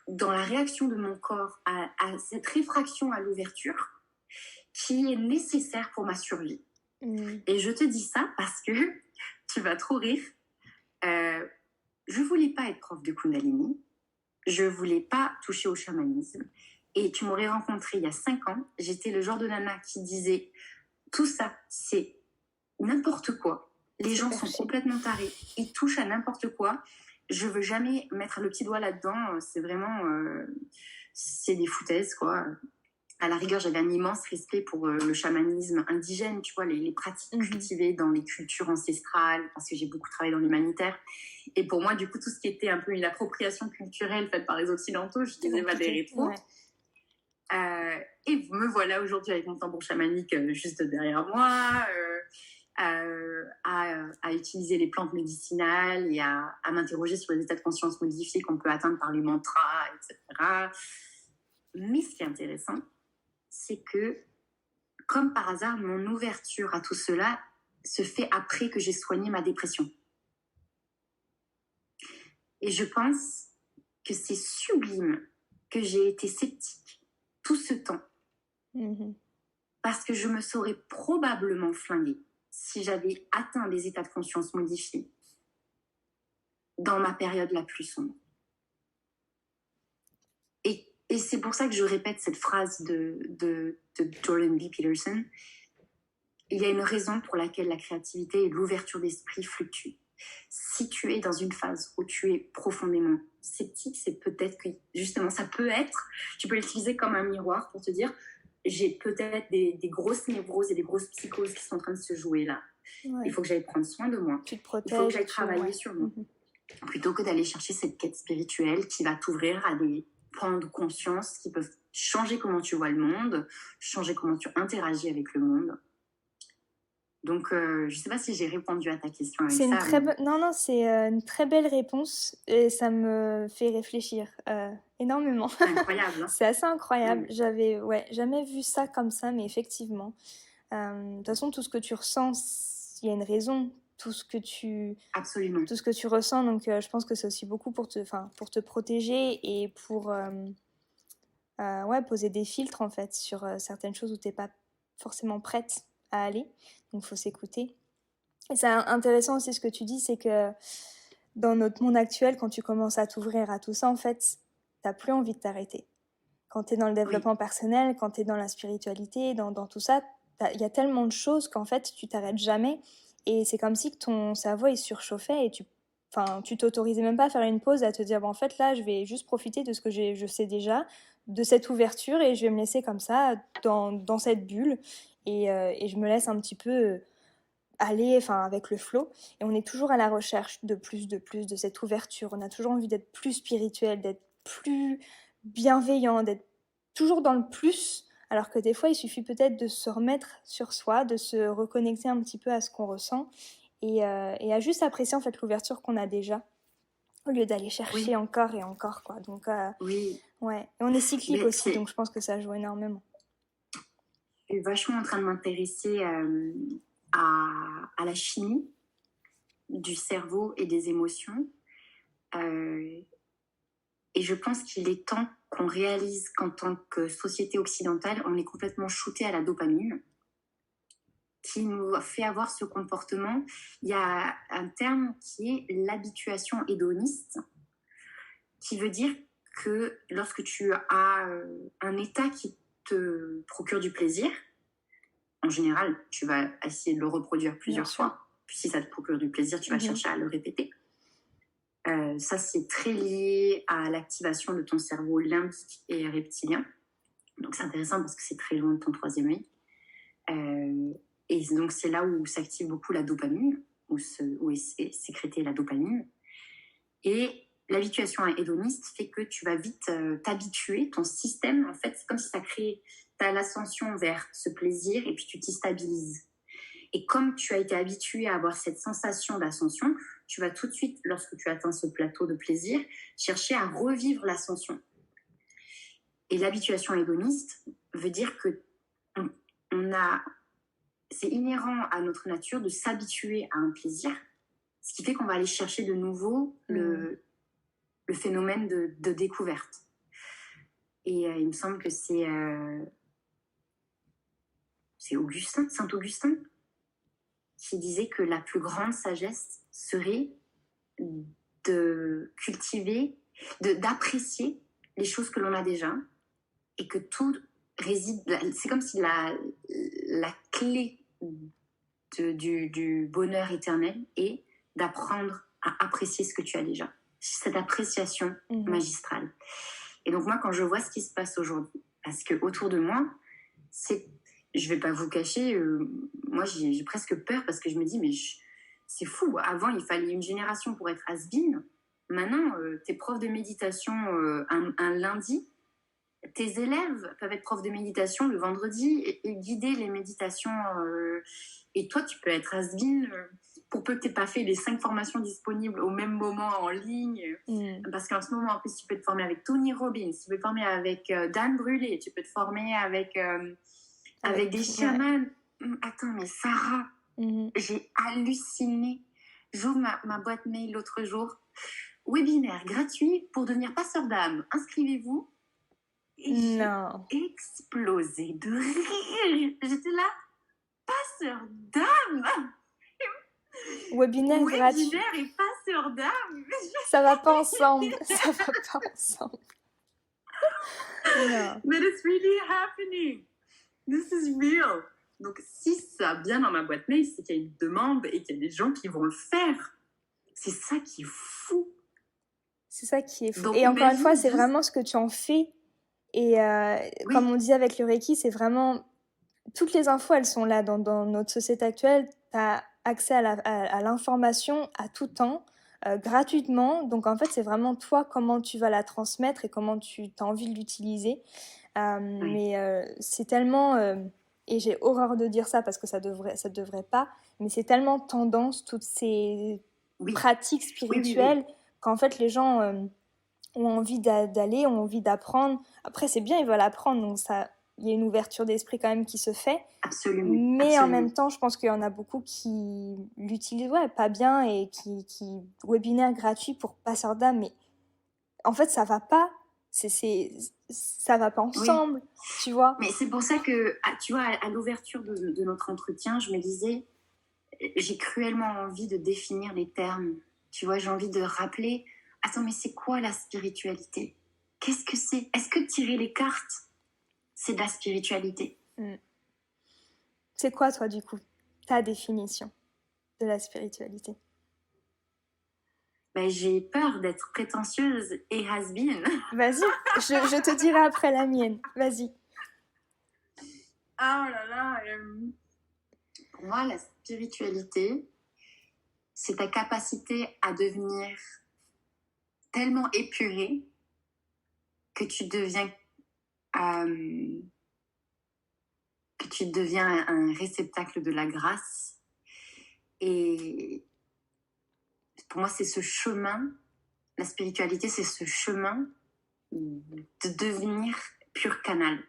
dans la réaction de mon corps à cette réfraction à l'ouverture qui est nécessaire pour ma survie. Et je te dis ça parce que, tu vas trop rire, je voulais pas être prof de Kundalini, je voulais pas toucher au chamanisme. Et tu m'aurais rencontré il y a 5 ans, j'étais le genre de nana qui disait tout ça, c'est n'importe quoi. Les gens sont complètement tarés, ils touchent à n'importe quoi. Je veux jamais mettre le petit doigt là-dedans, c'est vraiment c'est des foutaises, quoi. À la rigueur, j'avais un immense respect pour le chamanisme indigène, tu vois, les pratiques cultivées dans les cultures ancestrales, parce que j'ai beaucoup travaillé dans l'humanitaire. Et pour moi, du coup, tout ce qui était un peu une appropriation culturelle faite par les Occidentaux, je disais, va des rétros. Et me voilà aujourd'hui avec mon tambour chamanique juste derrière moi, à utiliser les plantes médicinales et à m'interroger sur les états de conscience modifiés qu'on peut atteindre par les mantras, etc. Mais ce qui est intéressant, c'est que, comme par hasard, mon ouverture à tout cela se fait après que j'ai soigné ma dépression. Et je pense que c'est sublime que j'ai été sceptique tout ce temps. Parce que je me serais probablement flinguée si j'avais atteint des états de conscience modifiés dans ma période la plus sombre. Et c'est pour ça que je répète cette phrase de Jordan B. Peterson. Il y a une raison pour laquelle la créativité et l'ouverture d'esprit fluctuent. Si tu es dans une phase où tu es profondément sceptique, c'est peut-être que, justement, ça peut être, tu peux l'utiliser comme un miroir pour te dire, j'ai peut-être des grosses névroses et des grosses psychoses qui sont en train de se jouer là. Ouais. Il faut que j'aille prendre soin de moi. Tu te protèges. Il faut que j'aille travailler sur moi. Plutôt que d'aller chercher cette quête spirituelle qui va t'ouvrir à des pans de conscience qui peuvent changer comment tu vois le monde, changer comment tu interagis avec le monde. Donc, je ne sais pas si j'ai répondu à ta question avec c'est ça. Non, c'est une très belle réponse et ça me fait réfléchir énormément. C'est incroyable. Hein. C'est assez incroyable. J'avais jamais vu ça comme ça, mais effectivement. De toute façon, tout ce que tu ressens, il y a une raison. Absolument. Tout ce que tu ressens, donc je pense que c'est aussi beaucoup pour te protéger et pour poser des filtres en fait sur certaines choses où tu n'es pas forcément prête à aller. Donc, il faut s'écouter. Et c'est intéressant aussi ce que tu dis, c'est que dans notre monde actuel, quand tu commences à t'ouvrir à tout ça, en fait, tu n'as plus envie de t'arrêter. Quand tu es dans le développement personnel, quand tu es dans la spiritualité, dans tout ça, il y a tellement de choses qu'en fait, tu t'arrêtes jamais. Et c'est comme si ton cerveau il surchauffait et tu t'autorisais même pas à faire une pause, à te dire en fait là je vais juste profiter de ce que je sais déjà, de cette ouverture et je vais me laisser comme ça dans cette bulle et je me laisse un petit peu aller avec le flow. Et on est toujours à la recherche de plus de cette ouverture. On a toujours envie d'être plus spirituel, d'être plus bienveillant, d'être toujours dans le plus. Alors que des fois, il suffit peut-être de se remettre sur soi, de se reconnecter un petit peu à ce qu'on ressent et à juste apprécier en fait l'ouverture qu'on a déjà au lieu d'aller chercher encore et encore, quoi. Donc, ouais. Et on est cyclique aussi, donc je pense que ça joue énormément. Je suis vachement en train de m'intéresser à la chimie du cerveau et des émotions. Et Et je pense qu'il est temps qu'on réalise qu'en tant que société occidentale, on est complètement shooté à la dopamine, qui nous fait avoir ce comportement. Il y a un terme qui est l'habituation hédoniste, qui veut dire que lorsque tu as un état qui te procure du plaisir, en général, tu vas essayer de le reproduire plusieurs fois. Puis si ça te procure du plaisir, tu vas chercher à le répéter. Ça, c'est très lié à l'activation de ton cerveau limbique et reptilien. Donc, c'est intéressant parce que c'est très loin de ton troisième œil. Et donc, c'est là où s'active beaucoup la dopamine, où est sécrétée la dopamine. Et l'habituation hédoniste fait que tu vas vite t'habituer. Ton système, en fait, c'est comme si tu as l'ascension vers ce plaisir et puis tu t'y stabilises. Et comme tu as été habitué à avoir cette sensation d'ascension, tu vas tout de suite, lorsque tu atteins ce plateau de plaisir, chercher à revivre l'ascension. Et l'habituation hédoniste veut dire que c'est inhérent à notre nature de s'habituer à un plaisir, ce qui fait qu'on va aller chercher de nouveau le phénomène de découverte. Et il me semble que c'est Saint Augustin, qui disait que la plus grande sagesse serait de cultiver, d'apprécier les choses que l'on a déjà, et que tout réside. C'est comme si la clé du bonheur éternel est d'apprendre à apprécier ce que tu as déjà. Cette appréciation magistrale. Et donc moi, quand je vois ce qui se passe aujourd'hui, parce que autour de moi, je vais pas vous cacher, moi j'ai presque peur parce que je me dis mais c'est fou. Avant il fallait une génération pour être has-been. Maintenant t'es prof de méditation un lundi, tes élèves peuvent être profs de méditation le vendredi et guider les méditations. Et toi tu peux être has-been pour peu que t'aies pas fait les 5 formations disponibles au même moment en ligne. Parce qu'en ce moment en plus tu peux te former avec Tony Robbins, tu peux te former avec Dan Brûlé, tu peux te former avec des chamans. Attends, mais Sarah, j'ai halluciné. J'ouvre ma boîte mail l'autre jour. Webinaire gratuit pour devenir passeur d'âme. Inscrivez-vous. Et j'ai explosé de rire. J'étais là, passeur d'âme. Webinaire gratuit. Webinaire et passeur d'âme. Ça va pas ensemble. Ça va pas ensemble. No. But it's really happening. This is real. Donc, si ça vient dans ma boîte mail, c'est qu'il y a une demande et qu'il y a des gens qui vont le faire. C'est ça qui est fou. C'est ça qui est fou. Donc, et encore une fois, c'est vraiment ce que tu en fais. Et comme on dit avec le Reiki, c'est vraiment... Toutes les infos, elles sont là dans notre société actuelle. Tu as accès à l'information à tout temps, gratuitement. Donc, en fait, c'est vraiment toi, comment tu vas la transmettre et comment tu as envie de l'utiliser. Mais c'est tellement... et j'ai horreur de dire ça parce que ça devrait pas, mais c'est tellement tendance, toutes ces pratiques spirituelles, qu'en fait, les gens ont envie d'aller, ont envie d'apprendre. Après, c'est bien, ils veulent apprendre, donc il y a une ouverture d'esprit quand même qui se fait. Absolument. Mais en même temps, je pense qu'il y en a beaucoup qui l'utilisent pas bien et qui webinaire gratuit pour passeur d'âme, mais en fait, ça va pas. Ça va pas ensemble, tu vois. Mais c'est pour ça que, tu vois, à l'ouverture de notre entretien, je me disais, j'ai cruellement envie de définir les termes. Tu vois, j'ai envie de rappeler, attends, mais c'est quoi la spiritualité ? Qu'est-ce que c'est ? Est-ce que tirer les cartes, c'est de la spiritualité ? C'est quoi, toi, du coup, ta définition de la spiritualité ? Ben, j'ai peur d'être prétentieuse et has-been. Vas-y, je te dirai après la mienne. Vas-y. Oh là là. Pour moi, la spiritualité, c'est ta capacité à devenir tellement épuré que tu deviens un réceptacle de la grâce. Et pour moi, c'est ce chemin, la spiritualité, c'est ce chemin de devenir pur canal,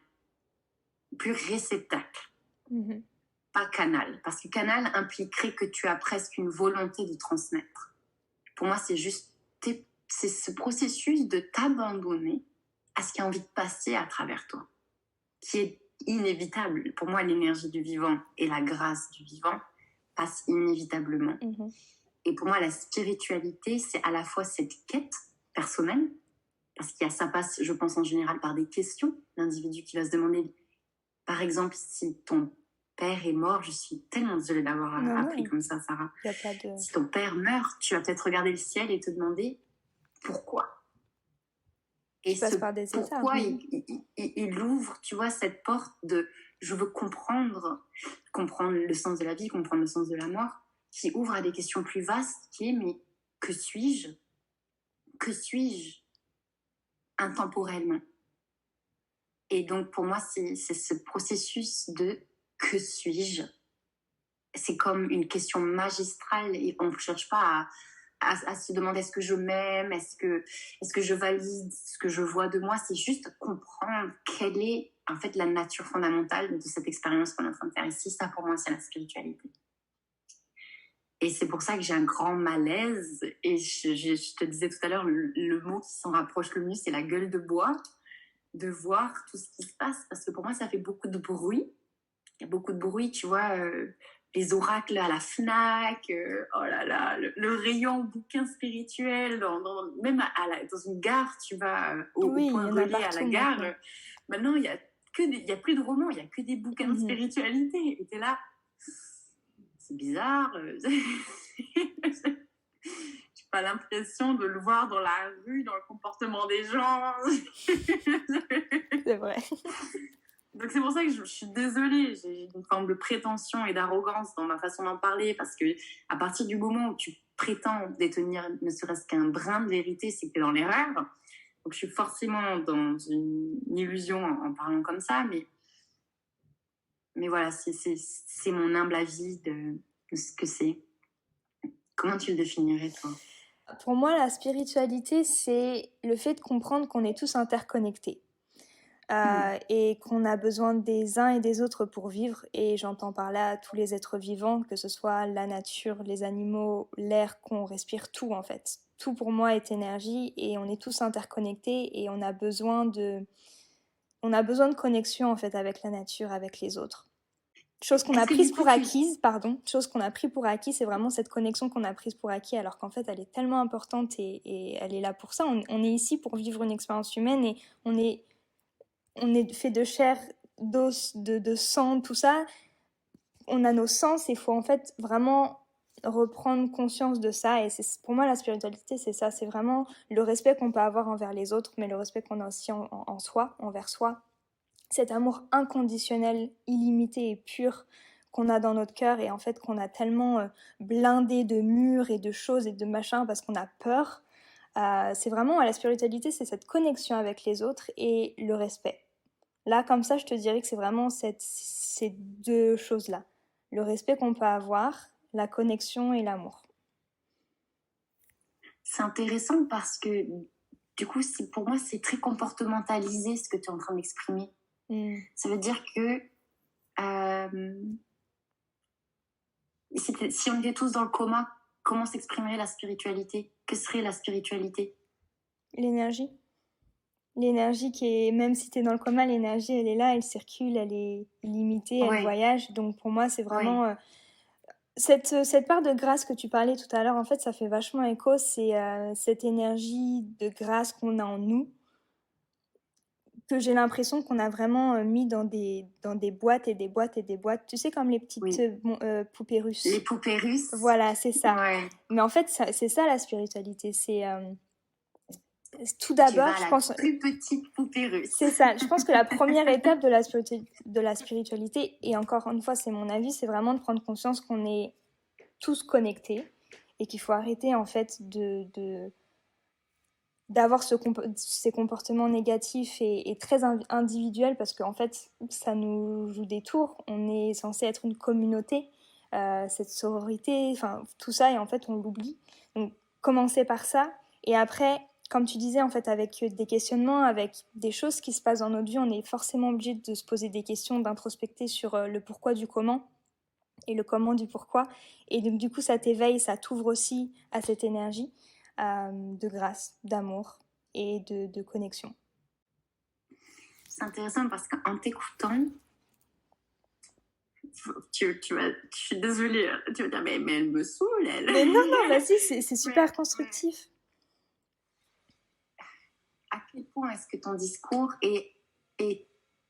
pur réceptacle. Pas canal, parce que canal impliquerait que tu as presque une volonté de transmettre. Pour moi, c'est juste, t'es c'est ce processus de t'abandonner à ce qui a envie de passer à travers toi, qui est inévitable. Pour moi, l'énergie du vivant et la grâce du vivant passent inévitablement. Mhm. Et pour moi, la spiritualité, c'est à la fois cette quête personnelle, parce qu'il y a, ça passe, je pense, en général par des questions. L'individu qui va se demander, par exemple, si ton père est mort, je suis tellement désolée d'avoir appris comme ça, Sarah. Y a pas de... Si ton père meurt, tu vas peut-être regarder le ciel et te demander pourquoi. Et passe par des pourquoi étapes. il ouvre, tu vois, cette porte de je veux comprendre le sens de la vie, comprendre le sens de la mort, qui ouvre à des questions plus vastes, qui est mais que suis-je? Que suis-je intemporellement? Et donc pour moi, c'est ce processus de que suis-je? C'est comme une question magistrale et on ne cherche pas à se demander est-ce que je m'aime, est-ce que je valide ce que je vois de moi. C'est juste comprendre quelle est en fait la nature fondamentale de cette expérience qu'on est en train de faire ici. Ça pour moi c'est la spiritualité. Et c'est pour ça que j'ai un grand malaise. Et je te disais tout à l'heure, le mot qui s'en rapproche le mieux, c'est la gueule de bois, de voir tout ce qui se passe. Parce que pour moi, ça fait beaucoup de bruit. Il y a beaucoup de bruit, tu vois, les oracles à la FNAC, oh là là, le rayon bouquin spirituel, même dans une gare, tu vas au point relais à la gare. Maintenant, il y a plus de romans, il n'y a que des bouquins de spiritualité. Et t'es là, c'est bizarre. J'ai pas l'impression de le voir dans la rue, dans le comportement des gens. C'est vrai. Donc c'est pour ça que je suis désolée, j'ai une forme de prétention et d'arrogance dans ma façon d'en parler, parce que à partir du moment où tu prétends détenir ne serait-ce qu'un brin de vérité, c'est que tu es dans l'erreur. Donc je suis forcément dans une illusion en parlant comme ça, mais voilà, c'est mon humble avis de ce que c'est. Comment tu le définirais, toi? Pour moi, la spiritualité, c'est le fait de comprendre qu'on est tous interconnectés. Et qu'on a besoin des uns et des autres pour vivre. Et j'entends par là tous les êtres vivants, que ce soit la nature, les animaux, l'air qu'on respire, tout en fait. Tout pour moi est énergie et on est tous interconnectés et on a besoin de connexion en fait avec la nature, avec les autres. Chose qu'on a prise pour acquise, chose qu'on a pris pour acquis, c'est vraiment cette connexion qu'on a prise pour acquis, alors qu'en fait elle est tellement importante et elle est là pour ça. On est ici pour vivre une expérience humaine et on est fait de chair, d'os, de sang, tout ça. On a nos sens et il faut en fait vraiment reprendre conscience de ça. Et pour moi, la spiritualité, c'est ça. C'est vraiment le respect qu'on peut avoir envers les autres, mais le respect qu'on a aussi en soi, envers soi. Cet amour inconditionnel, illimité et pur qu'on a dans notre cœur et en fait qu'on a tellement blindé de murs et de choses et de machins parce qu'on a peur. C'est vraiment, la spiritualité, c'est cette connexion avec les autres et le respect. Là, comme ça, je te dirais que c'est vraiment ces deux choses-là. Le respect qu'on peut avoir, la connexion et l'amour. C'est intéressant parce que, du coup, pour moi, c'est très comportementalisé ce que tu es en train d'exprimer. Ça veut dire que si on était tous dans le coma, comment s'exprimerait la spiritualité? Que serait la spiritualité? L'énergie. L'énergie qui est, même si tu es dans le coma, l'énergie, elle est là, elle circule, elle est illimitée, elle voyage. Donc pour moi, c'est vraiment... cette part de grâce que tu parlais tout à l'heure, en fait, ça fait vachement écho. C'est cette énergie de grâce qu'on a en nous, que j'ai l'impression qu'on a vraiment mis dans des boîtes et des boîtes et des boîtes. Tu sais, comme les petites poupées russes. Les poupées russes. Voilà, c'est ça. Ouais. Mais en fait, c'est ça la spiritualité. C'est... tout d'abord, je pense... plus petite poupée russe. C'est ça. Je pense que la première étape de la spiritualité, et encore une fois, c'est mon avis, c'est vraiment de prendre conscience qu'on est tous connectés et qu'il faut arrêter, en fait, d'avoir ces comportements négatifs et très individuels parce qu'en fait, ça nous joue des tours. On est censé être une communauté, cette sororité, enfin, tout ça, et en fait, on l'oublie. Donc, commencer par ça, et après... Comme tu disais, en fait, avec des questionnements, avec des choses qui se passent dans notre vie, on est forcément obligé de se poser des questions, d'introspecter sur le pourquoi du comment et le comment du pourquoi. Et donc, du coup, ça t'éveille, ça t'ouvre aussi à cette énergie. de grâce, d'amour et de connexion. C'est intéressant parce qu'en t'écoutant, je suis désolée, tu vas dire, mais elle me saoule, elle. Mais non, vas-y, c'est super constructif. À quel point est-ce que ton discours est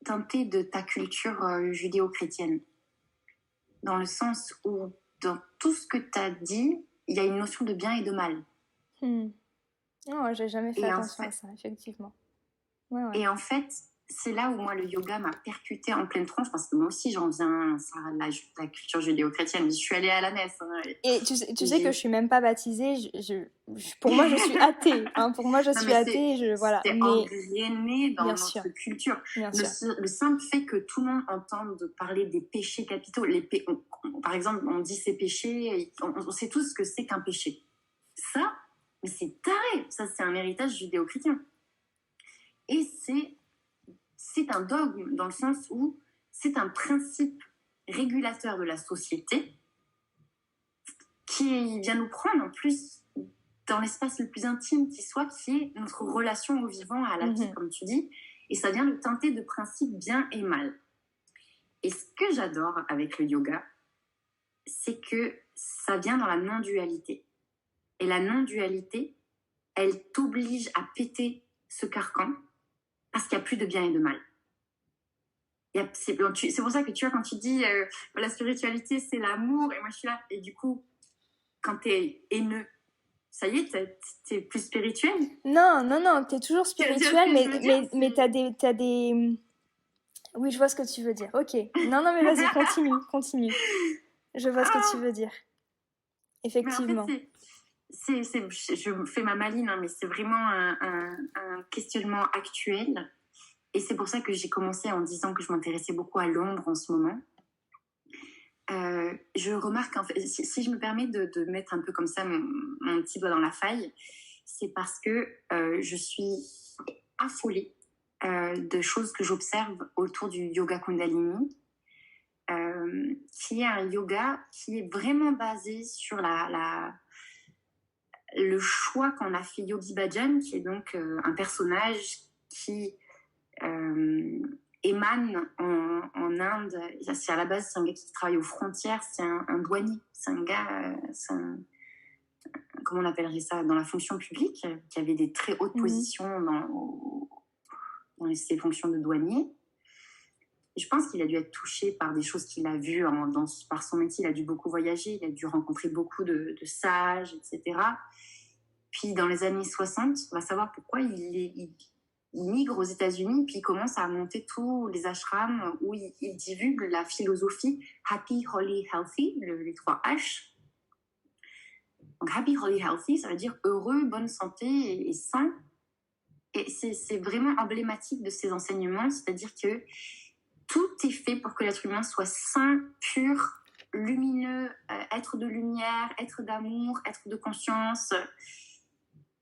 teinté de ta culture judéo-chrétienne? Dans le sens où, dans tout ce que tu as dit, il y a une notion de bien et de mal. Non, j'ai jamais fait attention à ça, effectivement. Ouais. Et en fait, c'est là où moi, le yoga m'a percuté en pleine tronche, parce que moi aussi, j'en viens à la culture judéo-chrétienne. Je suis allée à la messe. Et tu sais que je suis même pas baptisée. Pour moi, je suis athée. Hein, pour moi, je suis athée. Voilà. C'est engrainé dans notre culture. Bien sûr. Le simple fait que tout le monde entende parler des péchés capitaux. Par exemple, on dit ces péchés, on sait tous ce que c'est qu'un péché. Ça, mais c'est taré. Ça, c'est un héritage judéo-chrétien. Et c'est un dogme dans le sens où c'est un principe régulateur de la société qui vient nous prendre en plus dans l'espace le plus intime qui soit, qui est notre relation au vivant, à la vie, comme tu dis, et ça vient nous teinter de principes bien et mal. Et ce que j'adore avec le yoga, c'est que ça vient dans la non-dualité. Et la non-dualité, elle t'oblige à péter ce carcan parce qu'il n'y a plus de bien et de mal. C'est pour ça que tu vois, quand tu dis la spiritualité, c'est l'amour, et moi je suis là, et du coup, quand t'es haineux, ça y est, t'es plus spirituel? Non, t'es toujours spirituel, mais t'as des... Oui, je vois ce que tu veux dire. Ok. Non, mais vas-y, continue. Je vois ce que tu veux dire. Effectivement. Mais en fait, je fais ma maline, hein, mais c'est vraiment un questionnement actuel. Et c'est pour ça que j'ai commencé en disant que je m'intéressais beaucoup à l'ombre en ce moment. Je remarque, en fait, si je me permets de mettre un peu comme ça mon petit doigt dans la faille, c'est parce que je suis affolée de choses que j'observe autour du yoga Kundalini, qui est un yoga qui est vraiment basé sur le choix qu'en a fait Yogi Bhajan, qui est donc un personnage qui émane en Inde. À la base, c'est un gars qui travaille aux frontières, c'est un douanier, c'est un gars, comment on appellerait ça, dans la fonction publique, qui avait des très hautes positions dans ses fonctions de douanier. Et je pense qu'il a dû être touché par des choses qu'il a vues par son métier. Il a dû beaucoup voyager, il a dû rencontrer beaucoup de sages, etc. Puis dans les années 60, on va savoir pourquoi il migre aux États-Unis, puis il commence à monter tous les ashrams où il divulgue la philosophie Happy, Holy, Healthy, les 3 H. Donc Happy, Holy, Healthy, ça veut dire heureux, bonne santé et sain. Et c'est vraiment emblématique de ces enseignements, c'est-à-dire que tout est fait pour que l'être humain soit sain, pur, lumineux, être de lumière, être d'amour, être de conscience.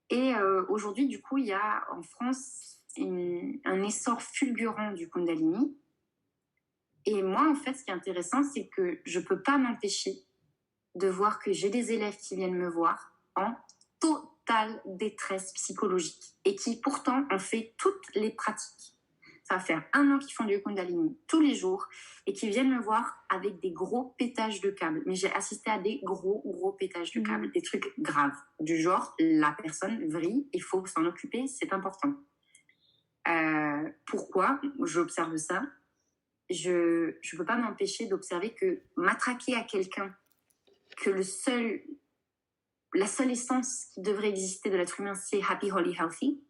Et aujourd'hui, du coup, il y a en France un essor fulgurant du Kundalini. Et moi, en fait, ce qui est intéressant, c'est que je ne peux pas m'empêcher de voir que j'ai des élèves qui viennent me voir en totale détresse psychologique et qui pourtant ont fait toutes les pratiques. Ça va faire 1 an qu'ils font du Kundalini tous les jours et qui viennent me voir avec des gros pétages de câbles. Mais j'ai assisté à des gros pétages de câbles, des trucs graves, du genre la personne vrille, il faut s'en occuper, c'est important. Pourquoi j'observe ça? Je ne peux pas m'empêcher d'observer que matraquer à quelqu'un que la seule essence qui devrait exister de l'être humain, c'est Happy, Holy, Healthy,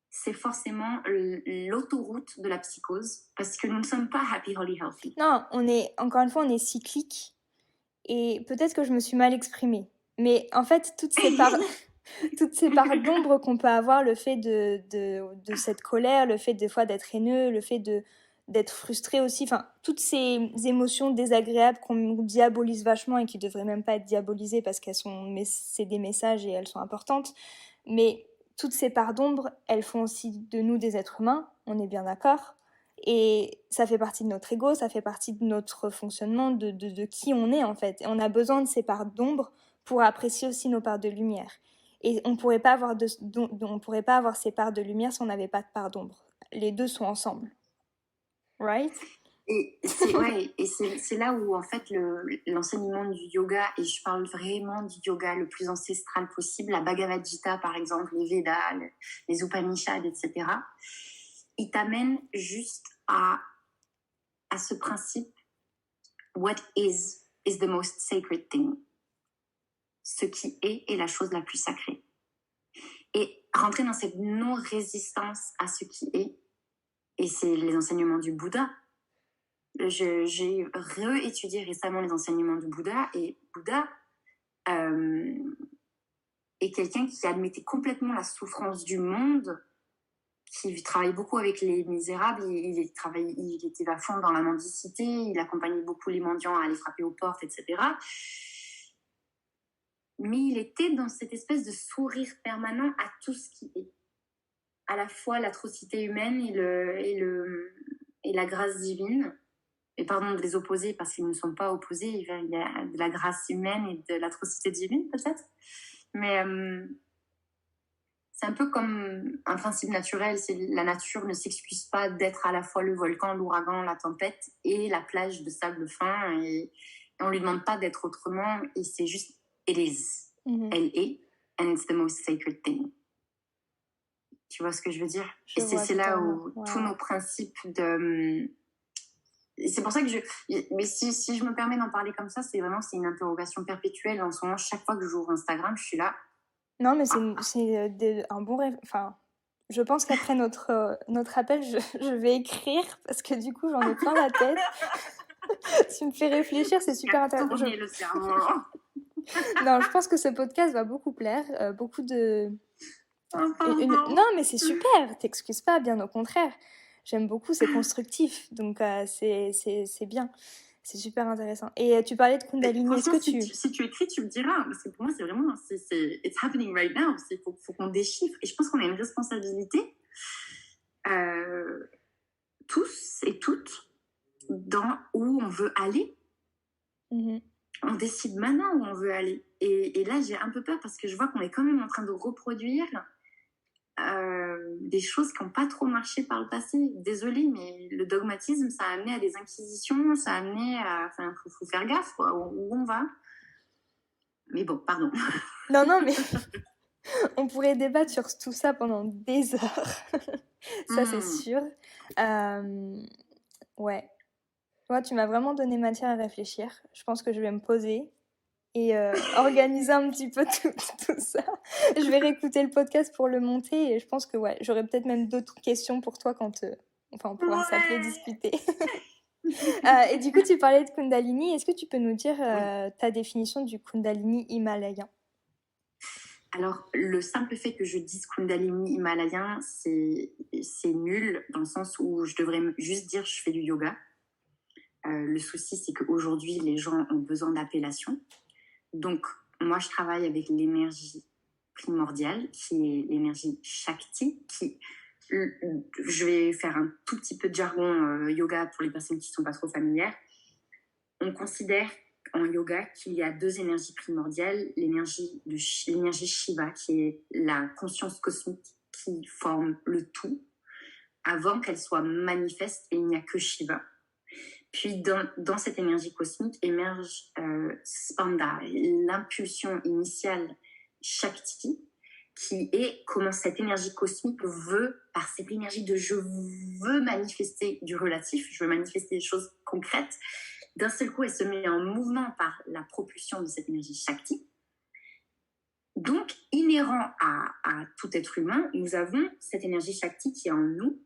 c'est forcément l'autoroute de la psychose, parce que nous ne sommes pas Happy, Holy, Healthy. Non, encore une fois, on est cyclique, et peut-être que je me suis mal exprimée, mais en fait, toutes ces parts d'ombre qu'on peut avoir, le fait de cette colère, le fait des fois d'être haineux, le fait d'être frustré aussi, enfin, toutes ces émotions désagréables qu'on diabolise vachement et qui devraient même pas être diabolisées parce c'est des messages et elles sont importantes, mais toutes ces parts d'ombre, elles font aussi de nous des êtres humains, on est bien d'accord, et ça fait partie de notre ego, ça fait partie de notre fonctionnement, de qui on est en fait, et on a besoin de ces parts d'ombre pour apprécier aussi nos parts de lumière. Et on pourrait pas avoir on pourrait pas avoir ces parts de lumière si on n'avait pas de part d'ombre. Les deux sont ensemble. Right? Et c'est ouais, et c'est là où en fait l'enseignement du yoga, et je parle vraiment du yoga le plus ancestral possible, la Bhagavad Gita par exemple, les Védas, les Upanishads, etc. Il t'amène juste à ce principe: what is the most sacred thing. Ce qui est la chose la plus sacrée. Et rentrer dans cette non-résistance à ce qui est, et c'est les enseignements du Bouddha. J'ai réétudié récemment les enseignements du Bouddha, et Bouddha est quelqu'un qui admettait complètement la souffrance du monde, qui travaillait beaucoup avec les misérables, il était à fond dans la mendicité, il accompagnait beaucoup les mendiants à aller frapper aux portes, etc. Mais il était dans cette espèce de sourire permanent à tout ce qui est. À la fois l'atrocité humaine et la grâce divine. Et pardon de les opposer parce qu'ils ne sont pas opposés. Il y a de la grâce humaine et de l'atrocité divine, peut-être. Mais c'est un peu comme un principe naturel. La nature ne s'excuse pas d'être à la fois le volcan, l'ouragan, la tempête et la plage de sable fin. Et on ne lui demande pas d'être autrement. Et c'est juste, it is. Elle est. And it's the most sacred thing. Tu vois ce que je veux dire? Et c'est là où tous nos principes de... C'est pour ça que mais si je me permets d'en parler comme ça, c'est une interrogation perpétuelle. En ce moment, chaque fois que j'ouvre Instagram, je suis là. Non, mais c'est un bon rêve. Enfin, je pense qu'après notre appel, je vais écrire parce que du coup, j'en ai plein la tête. Tu me fais réfléchir, c'est super intéressant. Le cerveau. Non, je pense que ce podcast va beaucoup plaire. Beaucoup de... Non, mais c'est super, t'excuses pas, bien au contraire. J'aime beaucoup, c'est constructif, donc c'est bien. C'est super intéressant. Et tu parlais de Kundalini, est-ce que si tu écris, tu me diras. Parce que pour moi, c'est vraiment... it's happening right now. Il faut qu'on déchiffre. Et je pense qu'on a une responsabilité, tous et toutes, dans où on veut aller. On décide maintenant où on veut aller. Et là, j'ai un peu peur parce que je vois qu'on est quand même en train de reproduire des choses qui n'ont pas trop marché par le passé. Désolée, mais le dogmatisme, ça a amené à des inquisitions, ça a amené à... Enfin, faut faire gaffe, quoi, où on va. Mais bon, pardon. Non, mais on pourrait débattre sur tout ça pendant des heures. Ça, c'est sûr. Ouais. Toi, tu m'as vraiment donné matière à réfléchir. Je pense que je vais me poser et organiser un petit peu tout ça. Je vais réécouter le podcast pour le monter et je pense que ouais, j'aurai peut-être même d'autres questions pour toi quand on pourra s'appeler discuter. Et du coup, tu parlais de Kundalini. Est-ce que tu peux nous dire ta définition du Kundalini himalayen? Alors, le simple fait que je dise Kundalini himalayen, c'est nul dans le sens où je devrais juste dire je fais du yoga. Le souci, c'est qu'aujourd'hui, les gens ont besoin d'appellation. Donc, moi, je travaille avec l'énergie primordiale, qui est l'énergie Shakti, je vais faire un tout petit peu de jargon yoga pour les personnes qui ne sont pas trop familières. On considère en yoga qu'il y a deux énergies primordiales, l'énergie Shiva, qui est la conscience cosmique qui forme le tout, avant qu'elle soit manifeste, et il n'y a que Shiva. Puis dans cette énergie cosmique émerge Spanda, l'impulsion initiale Shakti, qui est comment cette énergie cosmique veut, par cette énergie de je veux manifester du relatif, je veux manifester des choses concrètes. D'un seul coup, elle se met en mouvement par la propulsion de cette énergie Shakti. Donc, inhérent à tout être humain, nous avons cette énergie Shakti qui est en nous.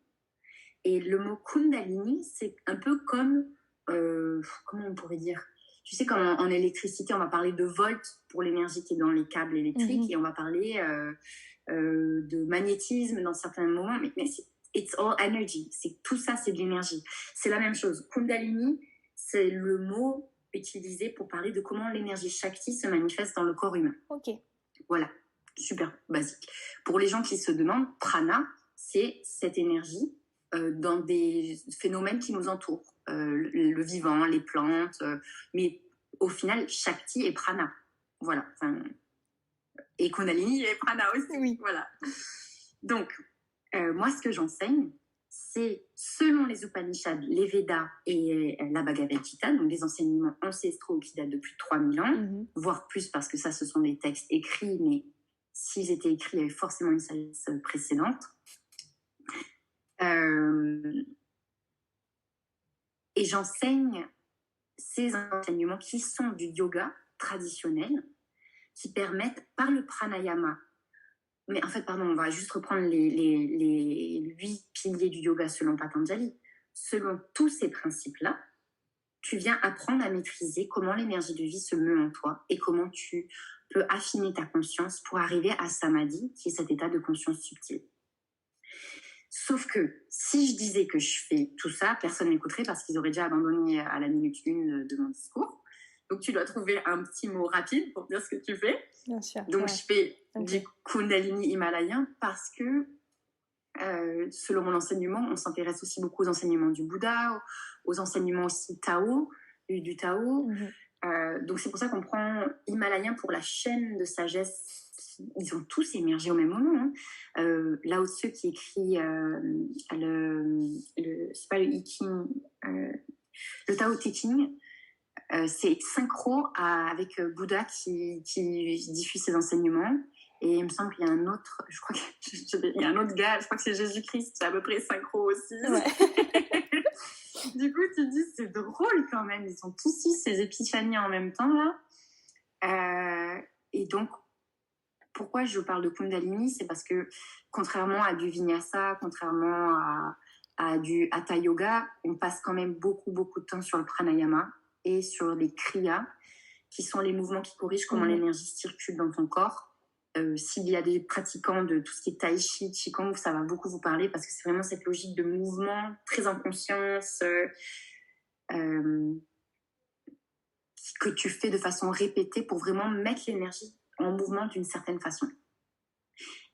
Et le mot Kundalini, c'est un peu comme, comment on pourrait dire? Tu sais, comme en électricité, on va parler de volts pour l'énergie qui est dans les câbles électriques, et on va parler de magnétisme dans certains moments, mais it's all energy. Tout ça, c'est de l'énergie. C'est la même chose. Kundalini, c'est le mot utilisé pour parler de comment l'énergie Shakti se manifeste dans le corps humain. Ok. Voilà, super basique. Pour les gens qui se demandent, prana, c'est cette énergie dans des phénomènes qui nous entourent, le vivant, les plantes, mais au final, Shakti et prana. Voilà. Enfin, et Kundalini et Prana aussi. Oui. Voilà. Donc, moi, ce que j'enseigne, c'est selon les Upanishads, les Védas et la Bhagavad Gita, donc des enseignements ancestraux qui datent de plus de 3000 ans, voire plus parce que ça, ce sont des textes écrits, mais s'ils étaient écrits, il y avait forcément une sagesse précédente. Et j'enseigne ces enseignements qui sont du yoga traditionnel, qui permettent par le pranayama. Mais en fait, pardon, on va juste reprendre les 8 piliers du yoga selon Patanjali. Selon tous ces principes-là, tu viens apprendre à maîtriser comment l'énergie de vie se meut en toi et comment tu peux affiner ta conscience pour arriver à samadhi, qui est cet état de conscience subtile. Sauf que si je disais que je fais tout ça, personne n'écouterait parce qu'ils auraient déjà abandonné à la minute 1 de mon discours. Donc, tu dois trouver un petit mot rapide pour dire ce que tu fais. Bien sûr. Donc, je fais du Kundalini himalayen parce que, selon mon enseignement, on s'intéresse aussi beaucoup aux enseignements du Bouddha, aux enseignements aussi Tao, du Tao. Donc, c'est pour ça qu'on prend himalayen pour la chaîne de sagesse. Ils ont tous émergé au même moment. Lao Tzu qui écrit c'est pas le I Ching, le Tao Te Ching. C'est synchro avec Bouddha qui diffuse ses enseignements. Et il me semble qu'il y a un autre, je crois qu'il y a un autre gars, je crois que c'est Jésus-Christ, c'est à peu près synchro aussi. Ouais. Du coup, tu te dis, c'est drôle quand même, ils ont tous eu ces épiphanies en même temps là. Et donc, pourquoi je parle de Kundalini, c'est parce que contrairement à du Vinyasa, contrairement à du Hatha Yoga, on passe quand même beaucoup de temps sur le pranayama et sur les kriyas, qui sont les mouvements qui corrigent comment l'énergie circule dans ton corps. S'il y a des pratiquants de tout ce qui est tai chi, qigong, ça va beaucoup vous parler parce que c'est vraiment cette logique de mouvement très en conscience que tu fais de façon répétée pour vraiment mettre l'énergie en mouvement d'une certaine façon.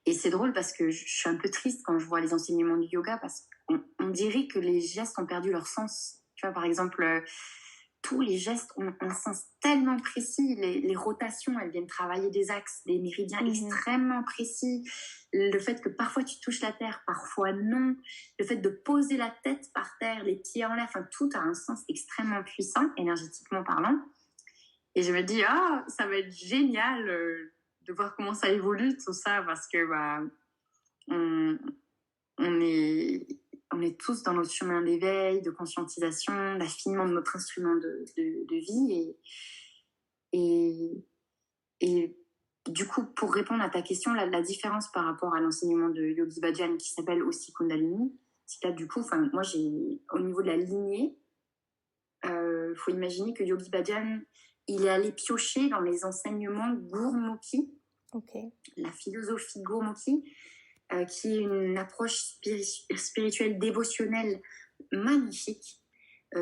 Et c'est drôle parce que je suis un peu triste quand je vois les enseignements du yoga parce qu'on dirait que les gestes ont perdu leur sens. Tu vois, par exemple, tous les gestes ont un sens tellement précis. Les rotations, elles viennent travailler des axes, des méridiens extrêmement précis. Le fait que parfois tu touches la terre, parfois non. Le fait de poser la tête par terre, les pieds en l'air, enfin, tout a un sens extrêmement puissant, énergétiquement parlant. Et je me dis, ça va être génial de voir comment ça évolue, tout ça, parce que on est tous dans notre chemin d'éveil, de conscientisation, d'affinement de notre instrument de vie. Et du coup, pour répondre à ta question, la différence par rapport à l'enseignement de Yogi Bhajan, qui s'appelle aussi Kundalini, c'est que là, du coup, moi, au niveau de la lignée, faut imaginer que Yogi Bhajan, il est allé piocher dans les enseignements Gurmukhi, la philosophie Gurmukhi, qui est une approche spirituelle dévotionnelle magnifique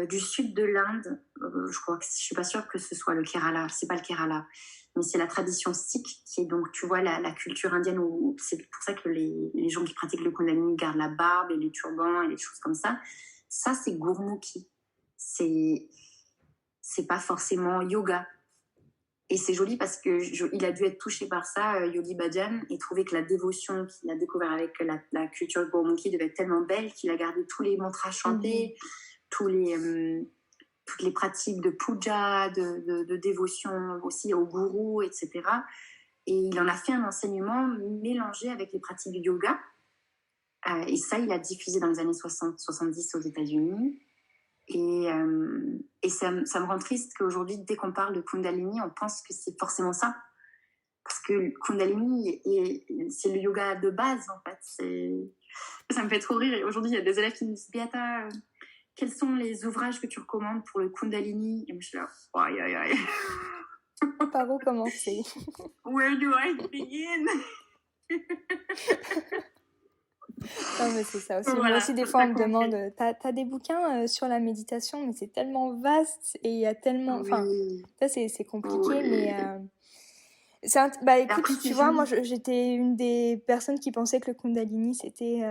du sud de l'Inde. Je suis pas sûre que ce soit le Kerala, c'est pas le Kerala, mais c'est la tradition sikh qui est donc, tu vois, la culture indienne où c'est pour ça que les gens qui pratiquent le Kundalini gardent la barbe et les turbans et les choses comme ça. Ça, c'est Gurmukhi. C'est pas forcément yoga. Et c'est joli parce qu'il a dû être touché par ça, Yogi Bhajan, et trouver que la dévotion qu'il a découvert avec la culture Gurmukhi devait être tellement belle qu'il a gardé tous les mantras chantés, toutes les pratiques de puja, de dévotion aussi au gourou, etc. Et il en a fait un enseignement mélangé avec les pratiques du yoga. Et ça, il a diffusé dans les années 60-70 aux États-Unis. Et ça me rend triste qu'aujourd'hui, dès qu'on parle de Kundalini, on pense que c'est forcément ça. Parce que Kundalini, c'est le yoga de base, en fait. Ça me fait trop rire. Et aujourd'hui, il y a des élèves qui me disent, Beata, quels sont les ouvrages que tu recommandes pour le Kundalini? Et moi, je suis là, aïe. Par où commencer? Where do I begin? Non, mais c'est ça aussi. Voilà, moi aussi, des fois, on me demande t'as des bouquins sur la méditation, mais c'est tellement vaste et il y a tellement. Enfin, ça, c'est compliqué, mais. Écoute, tu vois, moi, j'étais une des personnes qui pensait que le Kundalini, c'était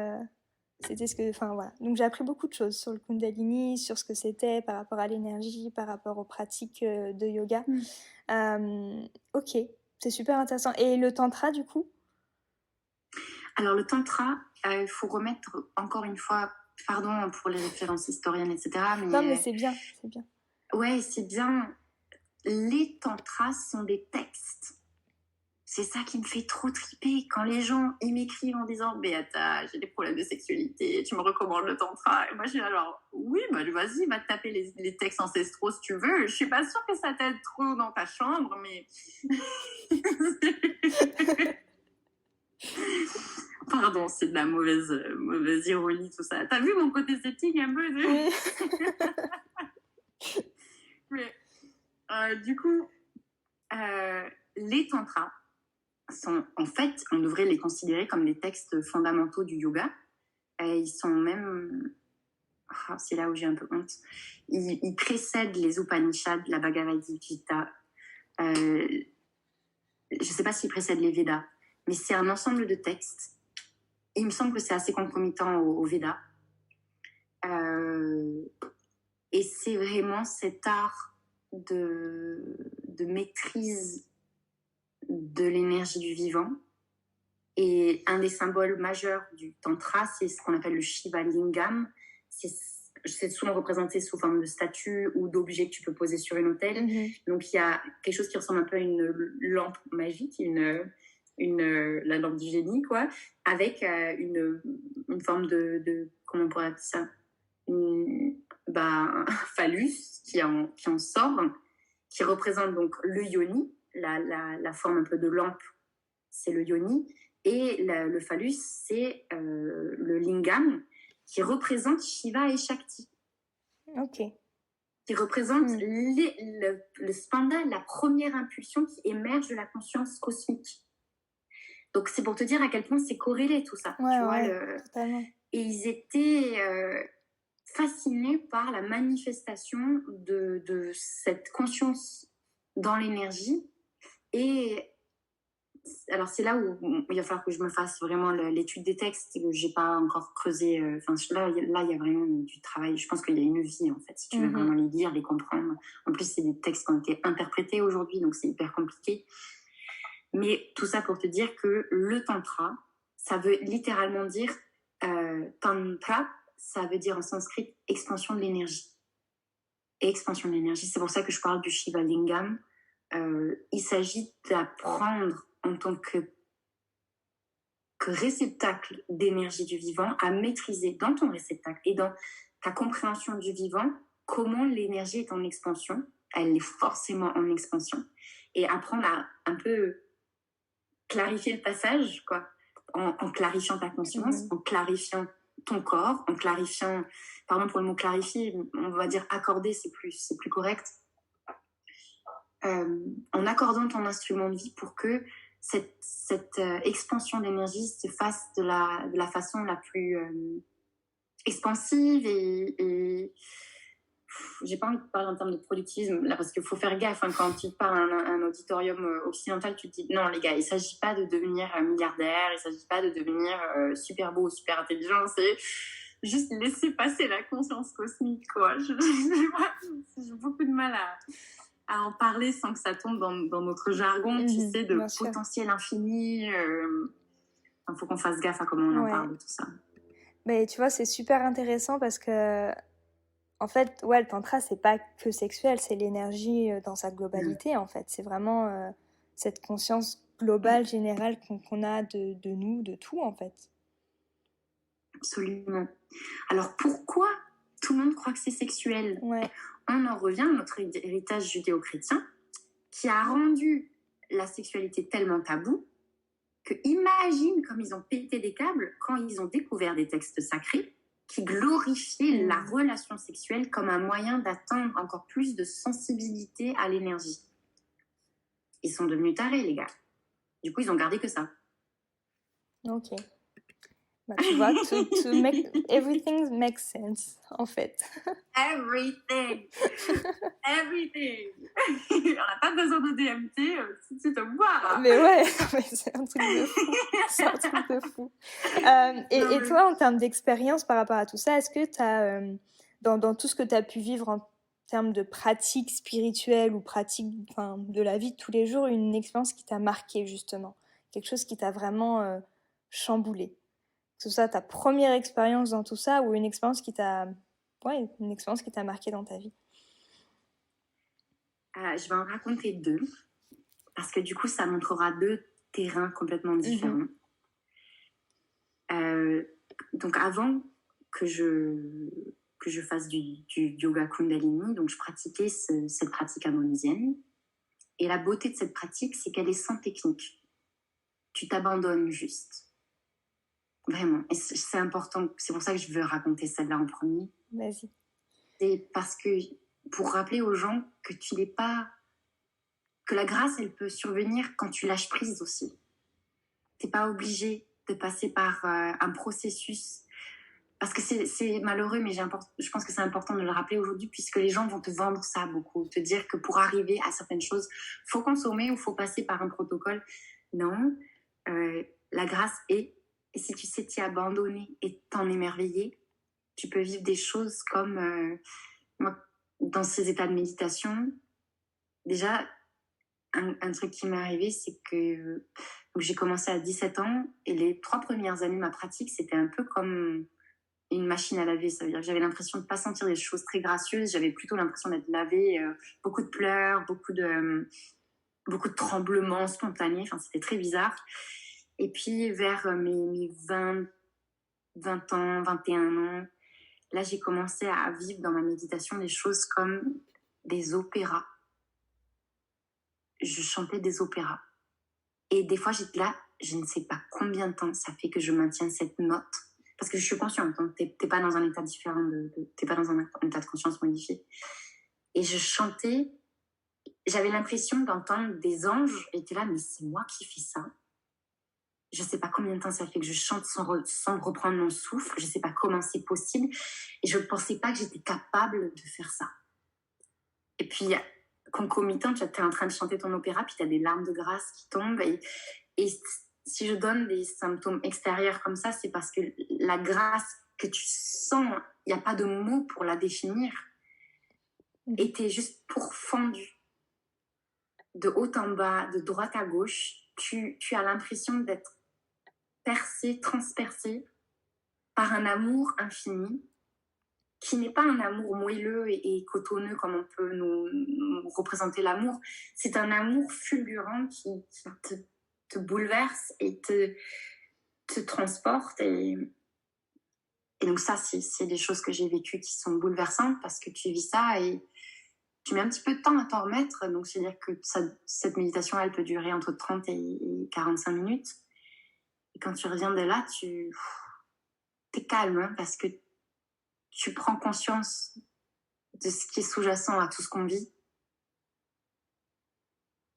c'était ce que, enfin voilà. Donc j'ai appris beaucoup de choses sur le Kundalini, sur ce que c'était par rapport à l'énergie, par rapport aux pratiques de yoga. Ok, c'est super intéressant. Et le tantra du coup? Alors le tantra, il faut remettre encore une fois, pardon pour les références historiennes, etc. Non mais c'est bien, c'est bien. Ouais, c'est bien. Les tantras sont des textes. C'est ça qui me fait trop triper quand les gens ils m'écrivent en disant Béata, j'ai des problèmes de sexualité, tu me recommandes le tantra. Et moi je suis alors oui, bah vas-y, va te taper les textes ancestraux si tu veux. Je suis pas sûre que ça t'aide trop dans ta chambre, mais pardon, c'est de la mauvaise ironie tout ça. T'as vu mon côté sceptique un peu de... Oui. Mais du coup, les tantras sont, en fait, on devrait les considérer comme les textes fondamentaux du yoga. Ils sont même, c'est là où j'ai un peu honte, ils précèdent les Upanishads, la Bhagavad Gita. Je ne sais pas s'ils précèdent les Védas, mais c'est un ensemble de textes. Et il me semble que c'est assez concomitant aux Védas. Et c'est vraiment cet art de maîtrise de l'énergie du vivant. Et un des symboles majeurs du tantra, c'est ce qu'on appelle le Shiva Lingam. C'est souvent représenté sous forme de statue ou d'objet que tu peux poser sur une autel. Donc il y a quelque chose qui ressemble un peu à une lampe magique, la lampe du génie, quoi, avec une forme de comment on pourrait appeler ça, un phallus qui en sort, qui représente donc le yoni, la forme un peu de lampe, c'est le yoni, et le phallus, c'est le lingam, qui représente Shiva et Shakti. Ok. Qui représente le spanda, la première impulsion qui émerge de la conscience cosmique. Donc c'est pour te dire à quel point c'est corrélé tout ça. Ouais, tu vois, totalement. Et ils étaient fascinés par la manifestation de cette conscience dans l'énergie. Et alors c'est là où il va falloir que je me fasse vraiment l'étude des textes que j'ai pas encore creusé. Là il y a vraiment du travail. Je pense qu'il y a une vie en fait si tu veux vraiment les lire, les comprendre. En plus c'est des textes qui ont été interprétés aujourd'hui, donc c'est hyper compliqué. Mais tout ça pour te dire que le tantra, ça veut littéralement dire tantra, ça veut dire en sanskrit expansion de l'énergie. Et expansion de l'énergie, c'est pour ça que je parle du Shiva Lingam. Il s'agit d'apprendre en tant que réceptacle d'énergie du vivant à maîtriser dans ton réceptacle et dans ta compréhension du vivant comment l'énergie est en expansion. Elle est forcément en expansion. Et apprendre à un peu clarifier le passage, quoi, en clarifiant ta conscience, en clarifiant ton corps, en clarifiant, pardon pour le mot clarifier, on va dire accorder, c'est plus correct, en accordant ton instrument de vie pour que cette expansion d'énergie se fasse de la façon la plus expansive et j'ai pas envie de parler en termes de productivisme là parce qu'il faut faire gaffe quand tu parles à un auditorium occidental, tu te dis non les gars, il s'agit pas de devenir milliardaire, il s'agit pas de devenir super beau ou super intelligent, c'est juste laisser passer la conscience cosmique, quoi. J'ai beaucoup de mal à en parler sans que ça tombe dans notre jargon, tu sais, de potentiel infini. Il faut qu'on fasse gaffe à comment on en parle de tout ça. Mais tu vois, c'est super intéressant parce que en fait, le tantra, c'est pas que sexuel, c'est l'énergie dans sa globalité, en fait. C'est vraiment cette conscience globale, générale qu'on a de nous, de tout, en fait. Absolument. Alors, pourquoi tout le monde croit que c'est sexuel ? On en revient à notre héritage judéo-chrétien qui a rendu la sexualité tellement taboue que imagine comme ils ont pété des câbles quand ils ont découvert des textes sacrés qui glorifiait la relation sexuelle comme un moyen d'atteindre encore plus de sensibilité à l'énergie. Ils sont devenus tarés, les gars. Du coup, ils ont gardé que ça. Ok. Bah, tu vois, everything makes sense, en fait. Everything. Everything. On n'a pas besoin de DMT si tu te bois. Mais ouais, mais c'est un truc de fou. C'est un truc de fou. Et toi, en termes d'expérience par rapport à tout ça, est-ce que tu as, dans tout ce que tu as pu vivre en termes de pratique spirituelle ou pratique de la vie de tous les jours, une expérience qui t'a marqué justement? Quelque chose qui t'a vraiment chamboulé? Que ce soit ta première expérience dans tout ça ou une expérience qui t'a marqué dans ta vie? Je vais en raconter deux, parce que du coup, ça montrera deux terrains complètement différents. Donc, avant que je fasse du yoga Kundalini, donc je pratiquais cette pratique indonésienne. Et la beauté de cette pratique, c'est qu'elle est sans technique. Tu t'abandonnes juste. Vraiment. Et c'est important. C'est pour ça que je veux raconter celle-là en premier. Vas-y. C'est parce que, pour rappeler aux gens que tu n'es pas... que la grâce, elle peut survenir quand tu lâches prise aussi. Tu n'es pas obligé de passer par un processus. Parce que c'est malheureux, mais je pense que c'est important de le rappeler aujourd'hui, puisque les gens vont te vendre ça beaucoup. Te dire que pour arriver à certaines choses, il faut consommer ou il faut passer par un protocole. Non. La grâce est... Et si tu sais t'y abandonner et t'en émerveiller, tu peux vivre des choses comme... moi, dans ces états de méditation, déjà, un truc qui m'est arrivé, c'est que donc j'ai commencé à 17 ans et les 3 premières années de ma pratique, c'était un peu comme une machine à laver. Ça veut dire que j'avais l'impression de ne pas sentir des choses très gracieuses. J'avais plutôt l'impression d'être lavée, beaucoup de pleurs, beaucoup de tremblements spontanés. Enfin, c'était très bizarre. Et puis, vers mes 20 ans, 21 ans, là, j'ai commencé à vivre dans ma méditation des choses comme des opéras. Je chantais des opéras. Et des fois, j'étais là, je ne sais pas combien de temps ça fait que je maintiens cette note. Parce que je suis consciente, donc t'es pas dans un état différent, t'es pas dans un état de conscience modifié. Et je chantais, j'avais l'impression d'entendre des anges, et t'es là, mais c'est moi qui fais ça. Je sais pas combien de temps ça fait que je chante sans reprendre mon souffle, je sais pas comment c'est possible, et je pensais pas que j'étais capable de faire ça. Et puis, concomitant, tu es en train de chanter ton opéra, puis tu as des larmes de grâce qui tombent. Et si je donne des symptômes extérieurs comme ça, c'est parce que la grâce que tu sens, il n'y a pas de mots pour la définir. Et tu es juste pourfendu. De haut en bas, de droite à gauche, tu as l'impression d'être percé, transpercé par un amour infini qui n'est pas un amour moelleux et cotonneux comme on peut nous représenter l'amour. C'est un amour fulgurant qui te bouleverse et te transporte. Et donc ça, c'est des choses que j'ai vécues qui sont bouleversantes parce que tu vis ça et tu mets un petit peu de temps à t'en remettre. Donc c'est-à-dire que cette méditation, elle peut durer entre 30 et 45 minutes. Et quand tu reviens de là, t'es calme hein, parce que tu prends conscience de ce qui est sous-jacent à tout ce qu'on vit.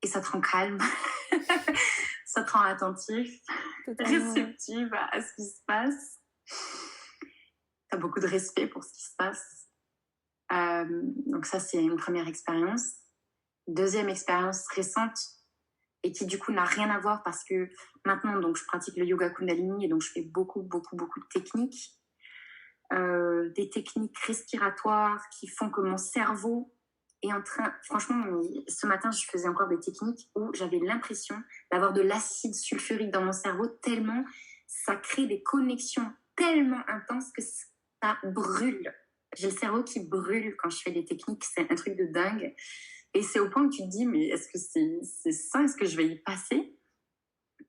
Et ça te rend calme. Ça te rend attentif, réceptif à ce qui se passe. Tu as beaucoup de respect pour ce qui se passe. Donc ça, c'est une première expérience. Deuxième expérience récente et qui du coup n'a rien à voir parce que maintenant, donc, je pratique le yoga Kundalini et donc je fais beaucoup de techniques. Des techniques respiratoires qui font que mon cerveau est en train... Franchement, ce matin, je faisais encore des techniques où j'avais l'impression d'avoir de l'acide sulfurique dans mon cerveau tellement ça crée des connexions tellement intenses que ça brûle. J'ai le cerveau qui brûle quand je fais des techniques. C'est un truc de dingue. Et c'est au point où tu te dis, mais est-ce que c'est ça? Est-ce que je vais y passer?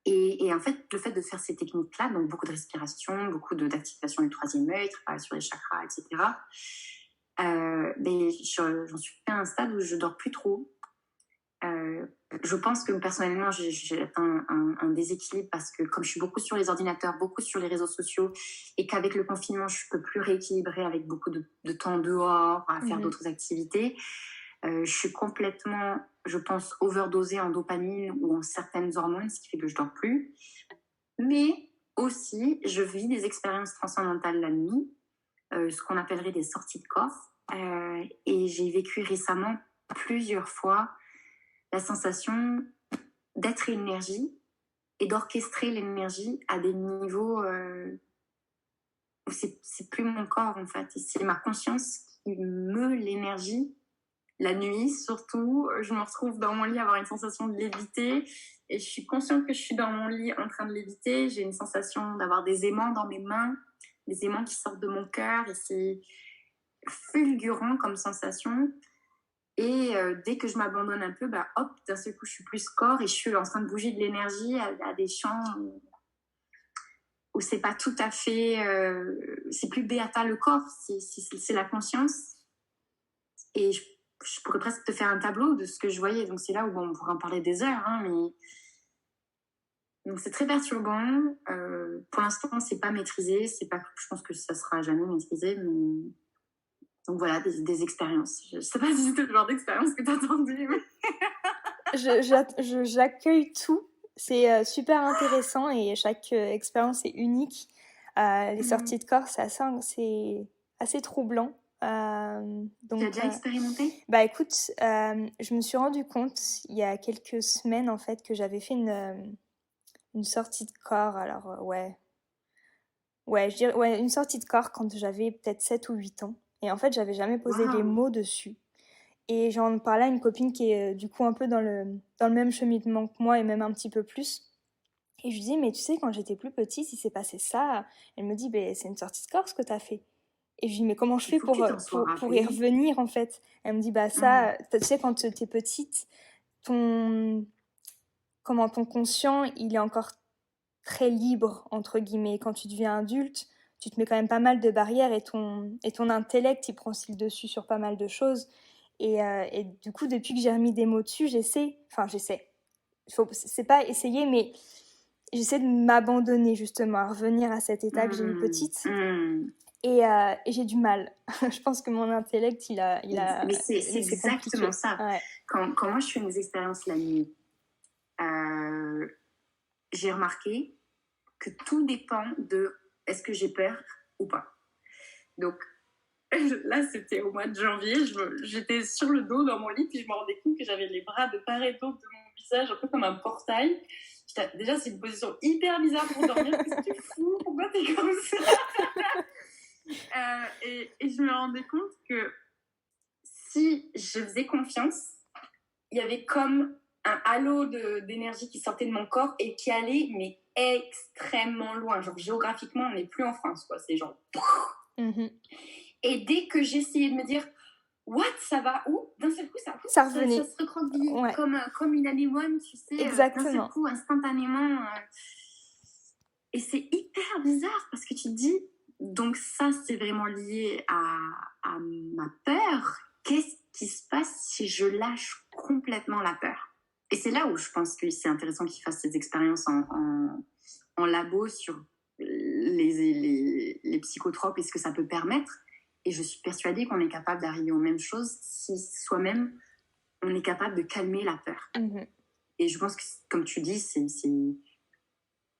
Et en fait, le fait de faire ces techniques-là, donc beaucoup de respiration, beaucoup d'activation du troisième œil, travail sur les chakras, etc., j'en suis à un stade où je dors plus trop. Je pense que personnellement, j'ai atteint un déséquilibre parce que comme je suis beaucoup sur les ordinateurs, beaucoup sur les réseaux sociaux, et qu'avec le confinement, je peux plus rééquilibrer avec beaucoup de temps dehors à faire d'autres activités, je suis complètement, je pense, overdosée en dopamine ou en certaines hormones, ce qui fait que je dors plus. Mais aussi, je vis des expériences transcendantales la nuit, ce qu'on appellerait des sorties de corps. Et j'ai vécu récemment plusieurs fois la sensation d'être énergie et d'orchestrer l'énergie à des niveaux où c'est plus mon corps en fait, c'est ma conscience qui meut l'énergie. La nuit, surtout, je me retrouve dans mon lit avoir une sensation de léviter et je suis consciente que je suis dans mon lit en train de léviter. J'ai une sensation d'avoir des aimants dans mes mains, des aimants qui sortent de mon cœur et c'est fulgurant comme sensation. Et dès que je m'abandonne un peu, bah, hop, d'un seul coup, je suis plus corps et je suis en train de bouger de l'énergie à des champs où c'est pas tout à fait... c'est plus béata le corps, c'est la conscience. Et je pourrais presque te faire un tableau de ce que je voyais. Donc c'est là où bon, on pourrait en parler des heures, hein, mais... Donc c'est très perturbant. Pour l'instant, c'est pas maîtrisé. C'est pas... Je pense que ça sera jamais maîtrisé, mais... Donc voilà, des expériences. Je sais pas si c'était le genre d'expérience que tu attendais. Mais... J'accueille tout. C'est super intéressant et chaque expérience est unique. Les sorties de corps, c'est assez troublant. Tu as déjà expérimenté? Bah écoute, je me suis rendu compte il y a quelques semaines en fait que j'avais fait une sortie de corps. Alors je dirais une sortie de corps quand j'avais peut-être 7 ou 8 ans. Et en fait, j'avais jamais posé les mots dessus. Et j'en parlais à une copine qui est du coup un peu dans le même cheminement que moi et même un petit peu plus. Et je lui dis, mais tu sais, quand j'étais plus petite, il s'est passé ça. Elle me dit, c'est une sortie de corps ce que t'as fait. Et je lui dis, mais comment je fais pour y revenir en fait? Elle me dit, ça, tu sais, quand t'es petite, ton conscient, il est encore très libre, entre guillemets. Quand tu deviens adulte, tu te mets quand même pas mal de barrières et ton intellect, il prend aussi le dessus sur pas mal de choses. Et du coup, depuis que j'ai remis des mots dessus, j'essaie. C'est pas essayer, mais j'essaie de m'abandonner justement, à revenir à cet état que j'ai eu petite. Et j'ai du mal. Je pense que mon intellect, il a mais c'est exactement ça. Ouais. Quand moi, je fais mes expériences la nuit, j'ai remarqué que tout dépend de est-ce que j'ai peur ou pas. Donc, là, c'était au mois de janvier. J'étais sur le dos dans mon lit, puis je me rendais compte que j'avais les bras de part et d'autre de mon visage, un peu comme un portail. Déjà, c'est une position hyper bizarre pour dormir. Qu'est-ce que tu fous? Pourquoi t'es comme ça? Et je me rendais compte que si je faisais confiance, il y avait comme un halo d'énergie qui sortait de mon corps et qui allait, mais extrêmement loin. Genre, géographiquement, on n'est plus en France, quoi. C'est genre... Et dès que j'essayais de me dire what, ça va où, d'un seul coup ça revenait. Ça se recroqueville, ouais. Comme une anémone, tu sais. Exactement. D'un seul coup, instantanément. Et c'est hyper bizarre parce que tu te dis, donc ça c'est vraiment lié à ma peur. Qu'est-ce qui se passe si je lâche complètement la peur? Et c'est là où je pense que c'est intéressant qu'ils fassent ces expériences en labo sur les psychotropes et ce que ça peut permettre. Et je suis persuadée qu'on est capable d'arriver aux mêmes choses si soi-même, on est capable de calmer la peur. Et je pense que, comme tu dis,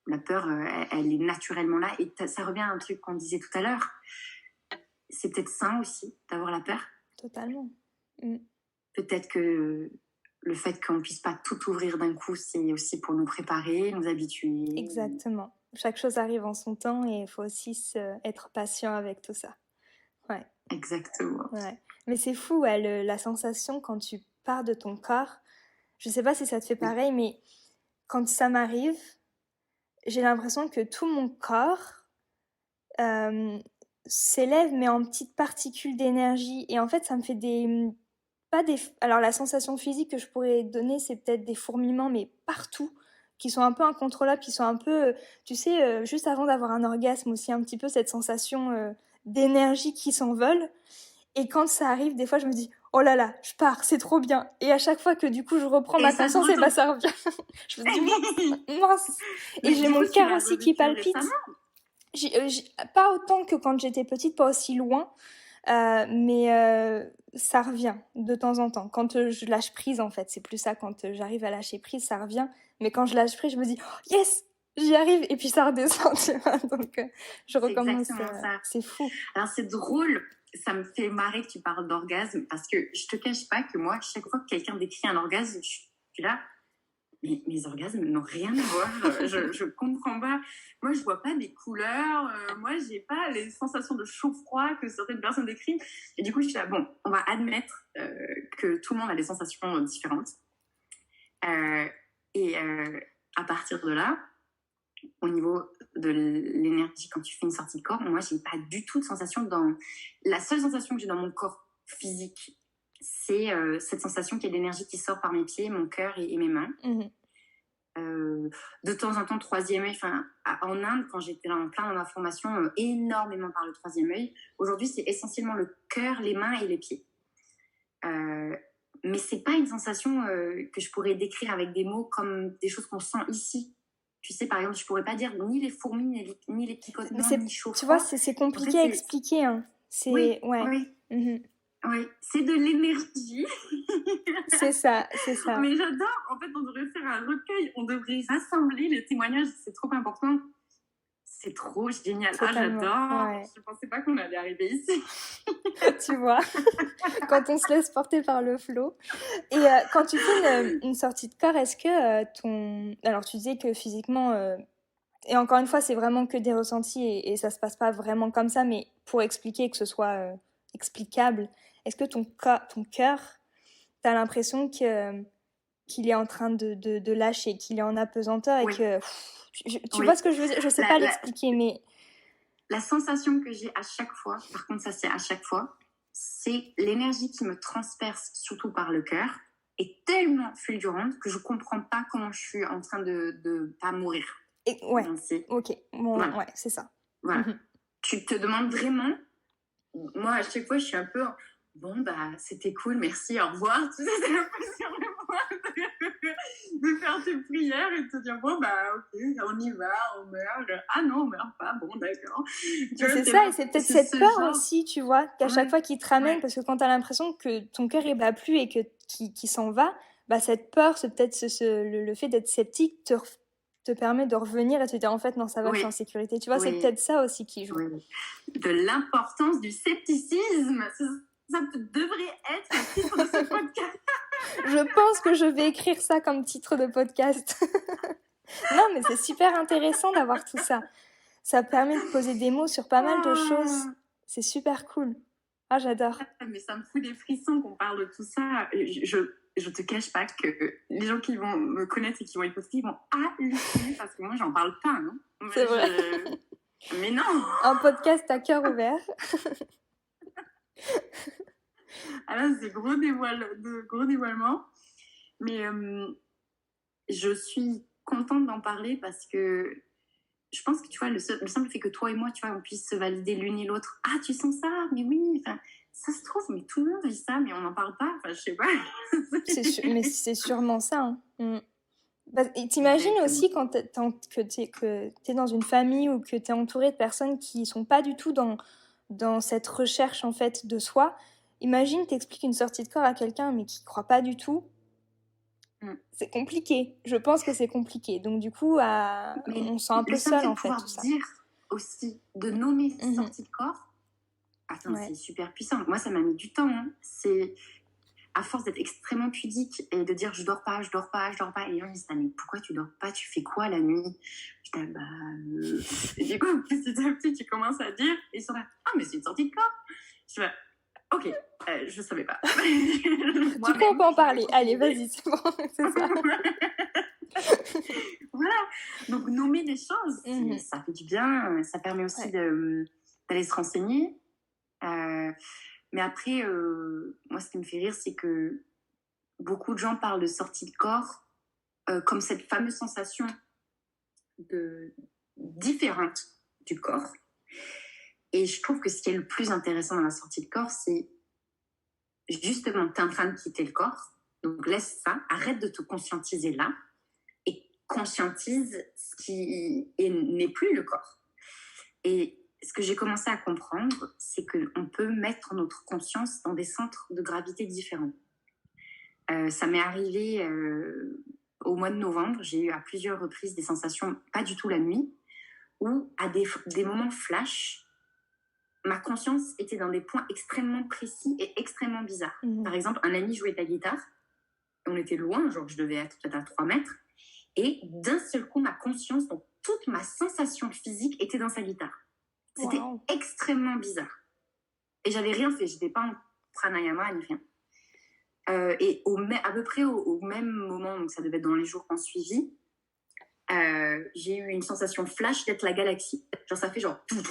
la peur, elle est naturellement là. Et ça revient à un truc qu'on disait tout à l'heure. C'est peut-être sain aussi d'avoir la peur. Totalement. Peut-être que le fait qu'on ne puisse pas tout ouvrir d'un coup, c'est aussi pour nous préparer, nous habituer. Exactement. Chaque chose arrive en son temps et il faut aussi être patient avec tout ça. Ouais. Exactement. Ouais. Mais c'est fou, la sensation quand tu pars de ton corps. Je sais pas si ça te fait pareil, mais quand ça m'arrive, j'ai l'impression que tout mon corps s'élève, mais en petites particules d'énergie. Et en fait, ça me fait alors la sensation physique que je pourrais donner, c'est peut-être des fourmillements, mais partout, qui sont un peu incontrôlables, qui sont un peu, tu sais, juste avant d'avoir un orgasme aussi, un petit peu cette sensation d'énergie qui s'envole. Et quand ça arrive, des fois, je me dis, oh là là, je pars, c'est trop bien. Et à chaque fois que du coup, je reprends ma conscience, et ça revient. Je me dis, mince. Et j'ai mon cœur aussi qui palpite. Pas autant que quand j'étais petite, pas aussi loin. Mais ça revient de temps en temps. Quand je lâche prise, en fait, c'est plus ça. Quand j'arrive à lâcher prise, ça revient. Mais quand je lâche prise, je me dis, oh, yes, j'y arrive et puis ça redescend, tu vois. Donc, je C'est recommence. exactement ça. C'est fou. Alors, c'est drôle, ça me fait marrer que tu parles d'orgasme parce que je te cache pas que moi, chaque fois que quelqu'un décrit un orgasme, je suis là. Mais mes orgasmes n'ont rien à voir. Je comprends pas. Moi, je vois pas des couleurs. Moi, j'ai pas les sensations de chaud-froid que certaines personnes décrivent. Et du coup, je suis là, bon, on va admettre que tout le monde a des sensations différentes. Euh, et à partir de là, au niveau de l'énergie, quand tu fais une sortie de corps, moi, j'ai pas du tout de sensation dans... La seule sensation que j'ai dans mon corps physique, c'est cette sensation qu'il y a de l'énergie qui sort par mes pieds, mon cœur et mes mains. De temps en temps, troisième œil. En Inde, quand j'étais en plein dans ma formation, énormément par le troisième œil. Aujourd'hui, c'est essentiellement le cœur, les mains et les pieds. Mais c'est pas une sensation que je pourrais décrire avec des mots comme des choses qu'on sent ici. Tu sais, par exemple, je pourrais pas dire ni les fourmis, ni les picotements, ni chaud. Tu vois, c'est compliqué à expliquer. Hein. Oui, ouais. Oui. Oui, c'est de l'énergie. C'est ça. Mais j'adore. En fait, on devrait faire un recueil. On devrait rassembler les témoignages. C'est trop important. C'est trop génial. Totalement. J'adore. Ouais. Je pensais pas qu'on allait arriver ici. Tu vois, quand on se laisse porter par le flow. Et quand tu fais une sortie de corps, est-ce que Alors, tu disais que physiquement... Et encore une fois, c'est vraiment que des ressentis et ça se passe pas vraiment comme ça, mais pour expliquer que ce soit explicable, est-ce que ton cœur, t'as l'impression qu'il est en train de lâcher, qu'il est en apesanteur et que... tu vois ce que je veux dire? Je sais pas l'expliquer, mais... La sensation que j'ai à chaque fois, par contre ça c'est à chaque fois, c'est l'énergie qui me transperce, surtout par le cœur, est tellement fulgurante que je comprends pas comment je suis en train de pas mourir. Ouais, ok, bon, voilà. Ouais, c'est ça. Voilà. Tu te demandes vraiment, moi à chaque fois je suis un peu, bon bah c'était cool, merci, au revoir, tu sais, c'est l'impression de faire tes prières et de te dire, bon bah ok, on y va, on meurt, ah non on meurt pas, bon d'accord. C'est ça, et c'est peut-être cette peur aussi, tu vois, qu'à chaque fois qu'il te ramène, parce que quand t'as l'impression que ton cœur est bat plus et qu'il s'en va, bah cette peur, c'est peut-être le fait d'être sceptique te permet de revenir et de te dire en fait non ça va, je suis en sécurité, tu vois, c'est peut-être ça aussi qui joue. De l'importance du scepticisme, ça devrait être le titre de ce podcast. Je pense que je vais écrire ça comme titre de podcast. Non mais c'est super intéressant d'avoir tout ça, ça permet de poser des mots sur pas mal de choses, c'est super cool. Ah j'adore. Mais ça me fout des frissons qu'on parle de tout ça. Je te cache pas que les gens qui vont me connaître et qui vont écouter, ils vont halluciner parce que moi, j'en parle pas. Hein. C'est vrai. Mais non. Un podcast à cœur ouvert. Alors, c'est gros dévoilement. Mais je suis contente d'en parler parce que je pense que, tu vois, le simple fait que toi et moi, tu vois, on puisse se valider l'une et l'autre. Ah, tu sens ça? Mais oui, enfin... Ça se trouve, mais tout le monde vit ça, mais on n'en parle pas. Enfin, je sais pas. Mais c'est sûrement ça. Hein. Bah, et t'imagines aussi quand que t'es dans une famille ou que t'es entouré de personnes qui sont pas du tout dans cette recherche en fait de soi. Imagine t'expliques une sortie de corps à quelqu'un mais qui croit pas du tout. C'est compliqué. Je pense que c'est compliqué. Donc du coup, on se sent un peu seul en fait. Tout ça. Dire aussi de nommer sortie de corps. Attends, c'est super puissant. Moi, ça m'a mis du temps. Hein. C'est à force d'être extrêmement pudique et de dire je dors pas. Et les gens me disent mais pourquoi tu dors pas? Tu fais quoi la nuit? Je dis Et du coup, petit à petit, tu commences à dire et ils sont là, ah mais c'est une sortie de corps. Je dis ok, je savais pas. Du coup, on peut en parler. Allez, vas-y, c'est bon, c'est ça. Voilà. Donc nommer des choses, ça fait du bien. Ça permet aussi d'aller se renseigner. Mais après, moi, ce qui me fait rire, c'est que beaucoup de gens parlent de sortie de corps comme cette fameuse sensation différente du corps. Et je trouve que ce qui est le plus intéressant dans la sortie de corps, c'est justement, tu es en train de quitter le corps. Donc, laisse ça, arrête de te conscientiser là et conscientise ce qui n'est plus le corps. Et ce que j'ai commencé à comprendre, c'est qu'on peut mettre notre conscience dans des centres de gravité différents. Ça m'est arrivé au mois de novembre, j'ai eu à plusieurs reprises des sensations, pas du tout la nuit, où à des moments flash, ma conscience était dans des points extrêmement précis et extrêmement bizarres. Par exemple, un ami jouait de la guitare, on était loin, genre je devais être peut-être à 3 mètres, et d'un seul coup, ma conscience, donc toute ma sensation physique était dans sa guitare. C'était extrêmement bizarre. Et j'avais rien fait, j'étais pas en pranayama ni rien. Et à peu près au même moment, donc ça devait être dans les jours qui ont suivi, j'ai eu une sensation flash d'être la galaxie. Genre ça fait genre tout.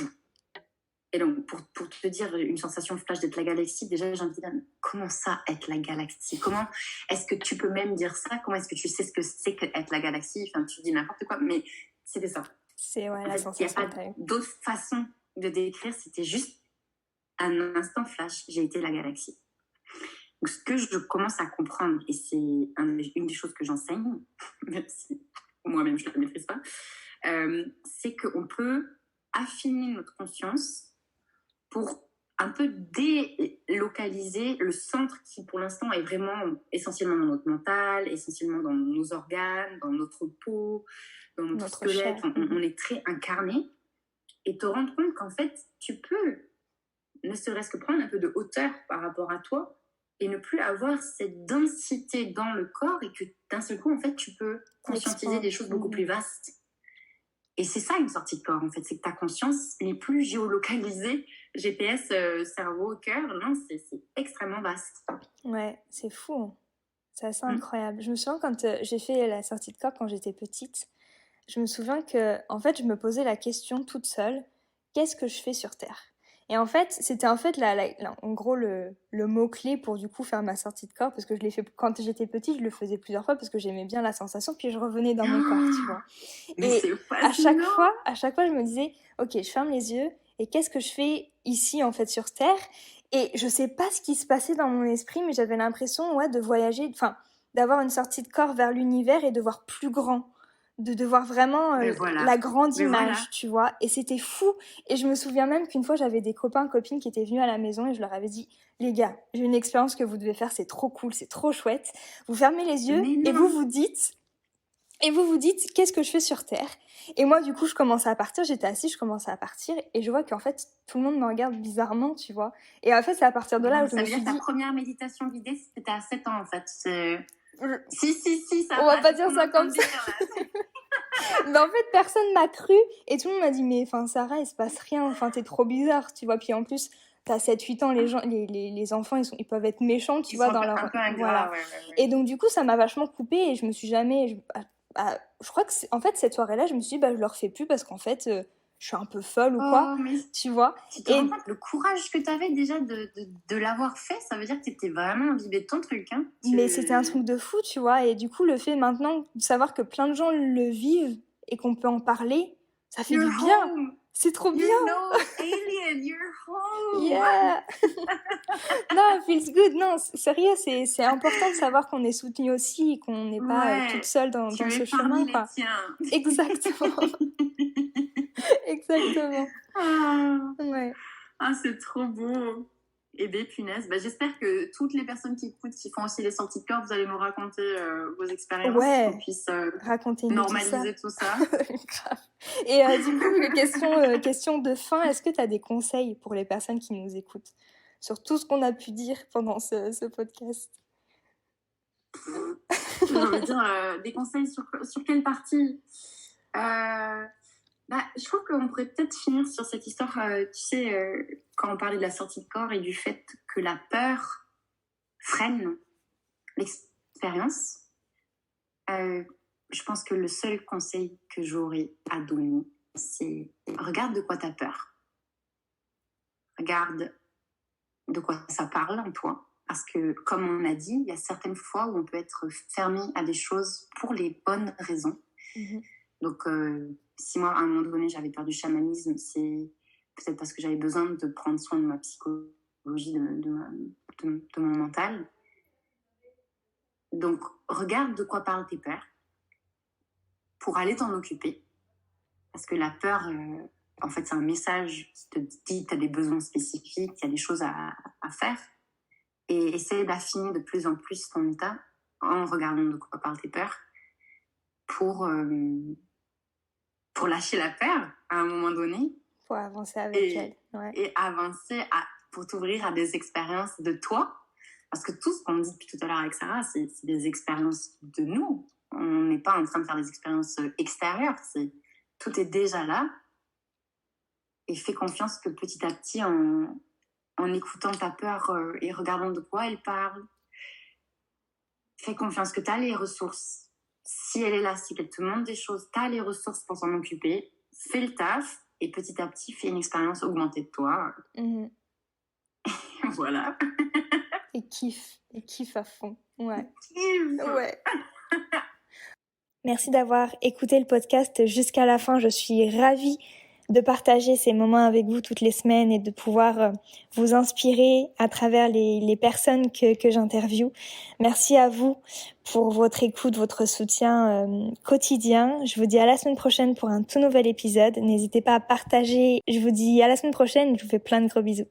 Et donc pour te dire une sensation flash d'être la galaxie, déjà j'ai envie de dire comment ça être la galaxie? Comment est-ce que tu peux même dire ça? Comment est-ce que tu sais ce que c'est qu'être la galaxie? Enfin tu dis n'importe quoi, mais c'était ça. C'est en la fait, sensation. Il n'y a pas d'autre façon de décrire, c'était juste un instant flash, j'ai été la galaxie. Donc, ce que je commence à comprendre, et c'est une des choses que j'enseigne, même si moi-même je ne la maîtrise pas, c'est qu'on peut affiner notre conscience pour un peu délocaliser le centre qui, pour l'instant, est vraiment essentiellement dans notre mental, essentiellement dans nos organes, dans notre peau, dans notre squelette. On est très incarné. Et te rendre compte qu'en fait, tu peux, ne serait-ce que prendre un peu de hauteur par rapport à toi, et ne plus avoir cette densité dans le corps, et que d'un seul coup, en fait, tu peux conscientiser des choses beaucoup plus vastes. Et c'est ça une sortie de corps, en fait, c'est que ta conscience n'est plus géolocalisée, GPS, cerveau, cœur, non, c'est extrêmement vaste. Ouais, c'est fou. C'est assez incroyable. Je me souviens quand j'ai fait la sortie de corps quand j'étais petite, je me souviens que, en fait, je me posais la question toute seule, qu'est-ce que je fais sur Terre? Et en fait, c'était en fait en gros le mot-clé pour du coup faire ma sortie de corps, parce que je l'ai fait quand j'étais petite, je le faisais plusieurs fois parce que j'aimais bien la sensation, puis je revenais dans mon corps, tu vois. Mais et à chaque fois, je me disais, ok, je ferme les yeux, et qu'est-ce que je fais ici en fait sur Terre? Et je sais pas ce qui se passait dans mon esprit, mais j'avais l'impression de voyager, enfin, d'avoir une sortie de corps vers l'univers et de voir plus grand. De voir vraiment la grande image, tu vois. Et c'était fou. Et je me souviens même qu'une fois, j'avais des copains, copines qui étaient venus à la maison et je leur avais dit, les gars, j'ai une expérience que vous devez faire, c'est trop cool, c'est trop chouette. Vous fermez les yeux et vous vous dites, qu'est-ce que je fais sur Terre? Et moi, du coup, je commençais à partir, j'étais assise, je commençais à partir et je vois qu'en fait, tout le monde me regarde bizarrement, tu vois. Et en fait, c'est à partir de là où je me suis dit... Ça veut dire que ta première méditation guidée, c'était à 7 ans, en fait. Si, ça on va pas dire ça comme ça. Mais en fait, personne m'a cru et tout le monde m'a dit, mais enfin, Sarah, il se passe rien, enfin, t'es trop bizarre, tu vois. Puis en plus, t'as 7-8 ans, les enfants, ils peuvent être méchants, tu vois, dans leur... un peu ingrats, voilà. Ouais. Et donc, du coup, ça m'a vachement coupée et je me suis jamais... je crois que, en fait, cette soirée-là, je me suis dit, je le refais plus parce qu'en fait, je suis un peu folle ou quoi, tu vois. Tu te rends compte le courage que t'avais déjà de l'avoir fait, ça veut dire que t'étais vraiment imbibée de ton truc, hein. Mais c'était un truc de fou, tu vois. Et du coup, le fait maintenant de savoir que plein de gens le vivent et qu'on peut en parler, ça fait du bien. C'est trop bien. No alien, you're home. Yeah. Non, feels good. Non, sérieux, c'est important de savoir qu'on est soutenu aussi et qu'on n'est pas toute seule dans ce chemin, quoi. Exactement. Exactement. Ouais. Ah, c'est trop beau. Et bien, punaise. J'espère que toutes les personnes qui écoutent, qui font aussi les sorties de corps, vous allez nous raconter vos expériences, qu'on puisse normaliser tout ça. Et du coup, question de fin, est-ce que tu as des conseils pour les personnes qui nous écoutent sur tout ce qu'on a pu dire pendant ce podcast? J'ai envie de dire, des conseils sur quelle partie? Je trouve qu'on pourrait peut-être finir sur cette histoire, tu sais, quand on parlait de la sortie de corps et du fait que la peur freine l'expérience. Je pense que le seul conseil que j'aurais à donner, c'est regarde de quoi tu as peur. Regarde de quoi ça parle en toi. Parce que, comme on a dit, il y a certaines fois où on peut être fermé à des choses pour les bonnes raisons. Donc, si moi, à un moment donné, j'avais peur du chamanisme, c'est peut-être parce que j'avais besoin de prendre soin de ma psychologie, de mon mental. Donc, regarde de quoi parlent tes peurs pour aller t'en occuper. Parce que la peur, en fait, c'est un message qui te dit tu as des besoins spécifiques, il y a des choses à faire. Et essaie d'affiner de plus en plus ton état en regardant de quoi parlent tes peurs. pour lâcher la peur à un moment donné. Pour avancer avec elle. Ouais. Et avancer pour t'ouvrir à des expériences de toi. Parce que tout ce qu'on dit depuis tout à l'heure avec Sarah, c'est des expériences de nous. On n'est pas en train de faire des expériences extérieures. Tout est déjà là. Et fais confiance que petit à petit, en écoutant ta peur et regardant de quoi elle parle, fais confiance que tu as les ressources. Si elle est là, si elle te montre des choses, tu as les ressources pour s'en occuper. Fais le taf et petit à petit, fais une expérience augmentée de toi. Voilà. Et kiffe à fond. Ouais. Kiffe. Ouais. Merci d'avoir écouté le podcast jusqu'à la fin. Je suis ravie de partager ces moments avec vous toutes les semaines et de pouvoir vous inspirer à travers les personnes que j'interviewe. Merci à vous pour votre écoute, votre soutien quotidien. Je vous dis à la semaine prochaine pour un tout nouvel épisode. N'hésitez pas à partager. Je vous dis à la semaine prochaine. Je vous fais plein de gros bisous.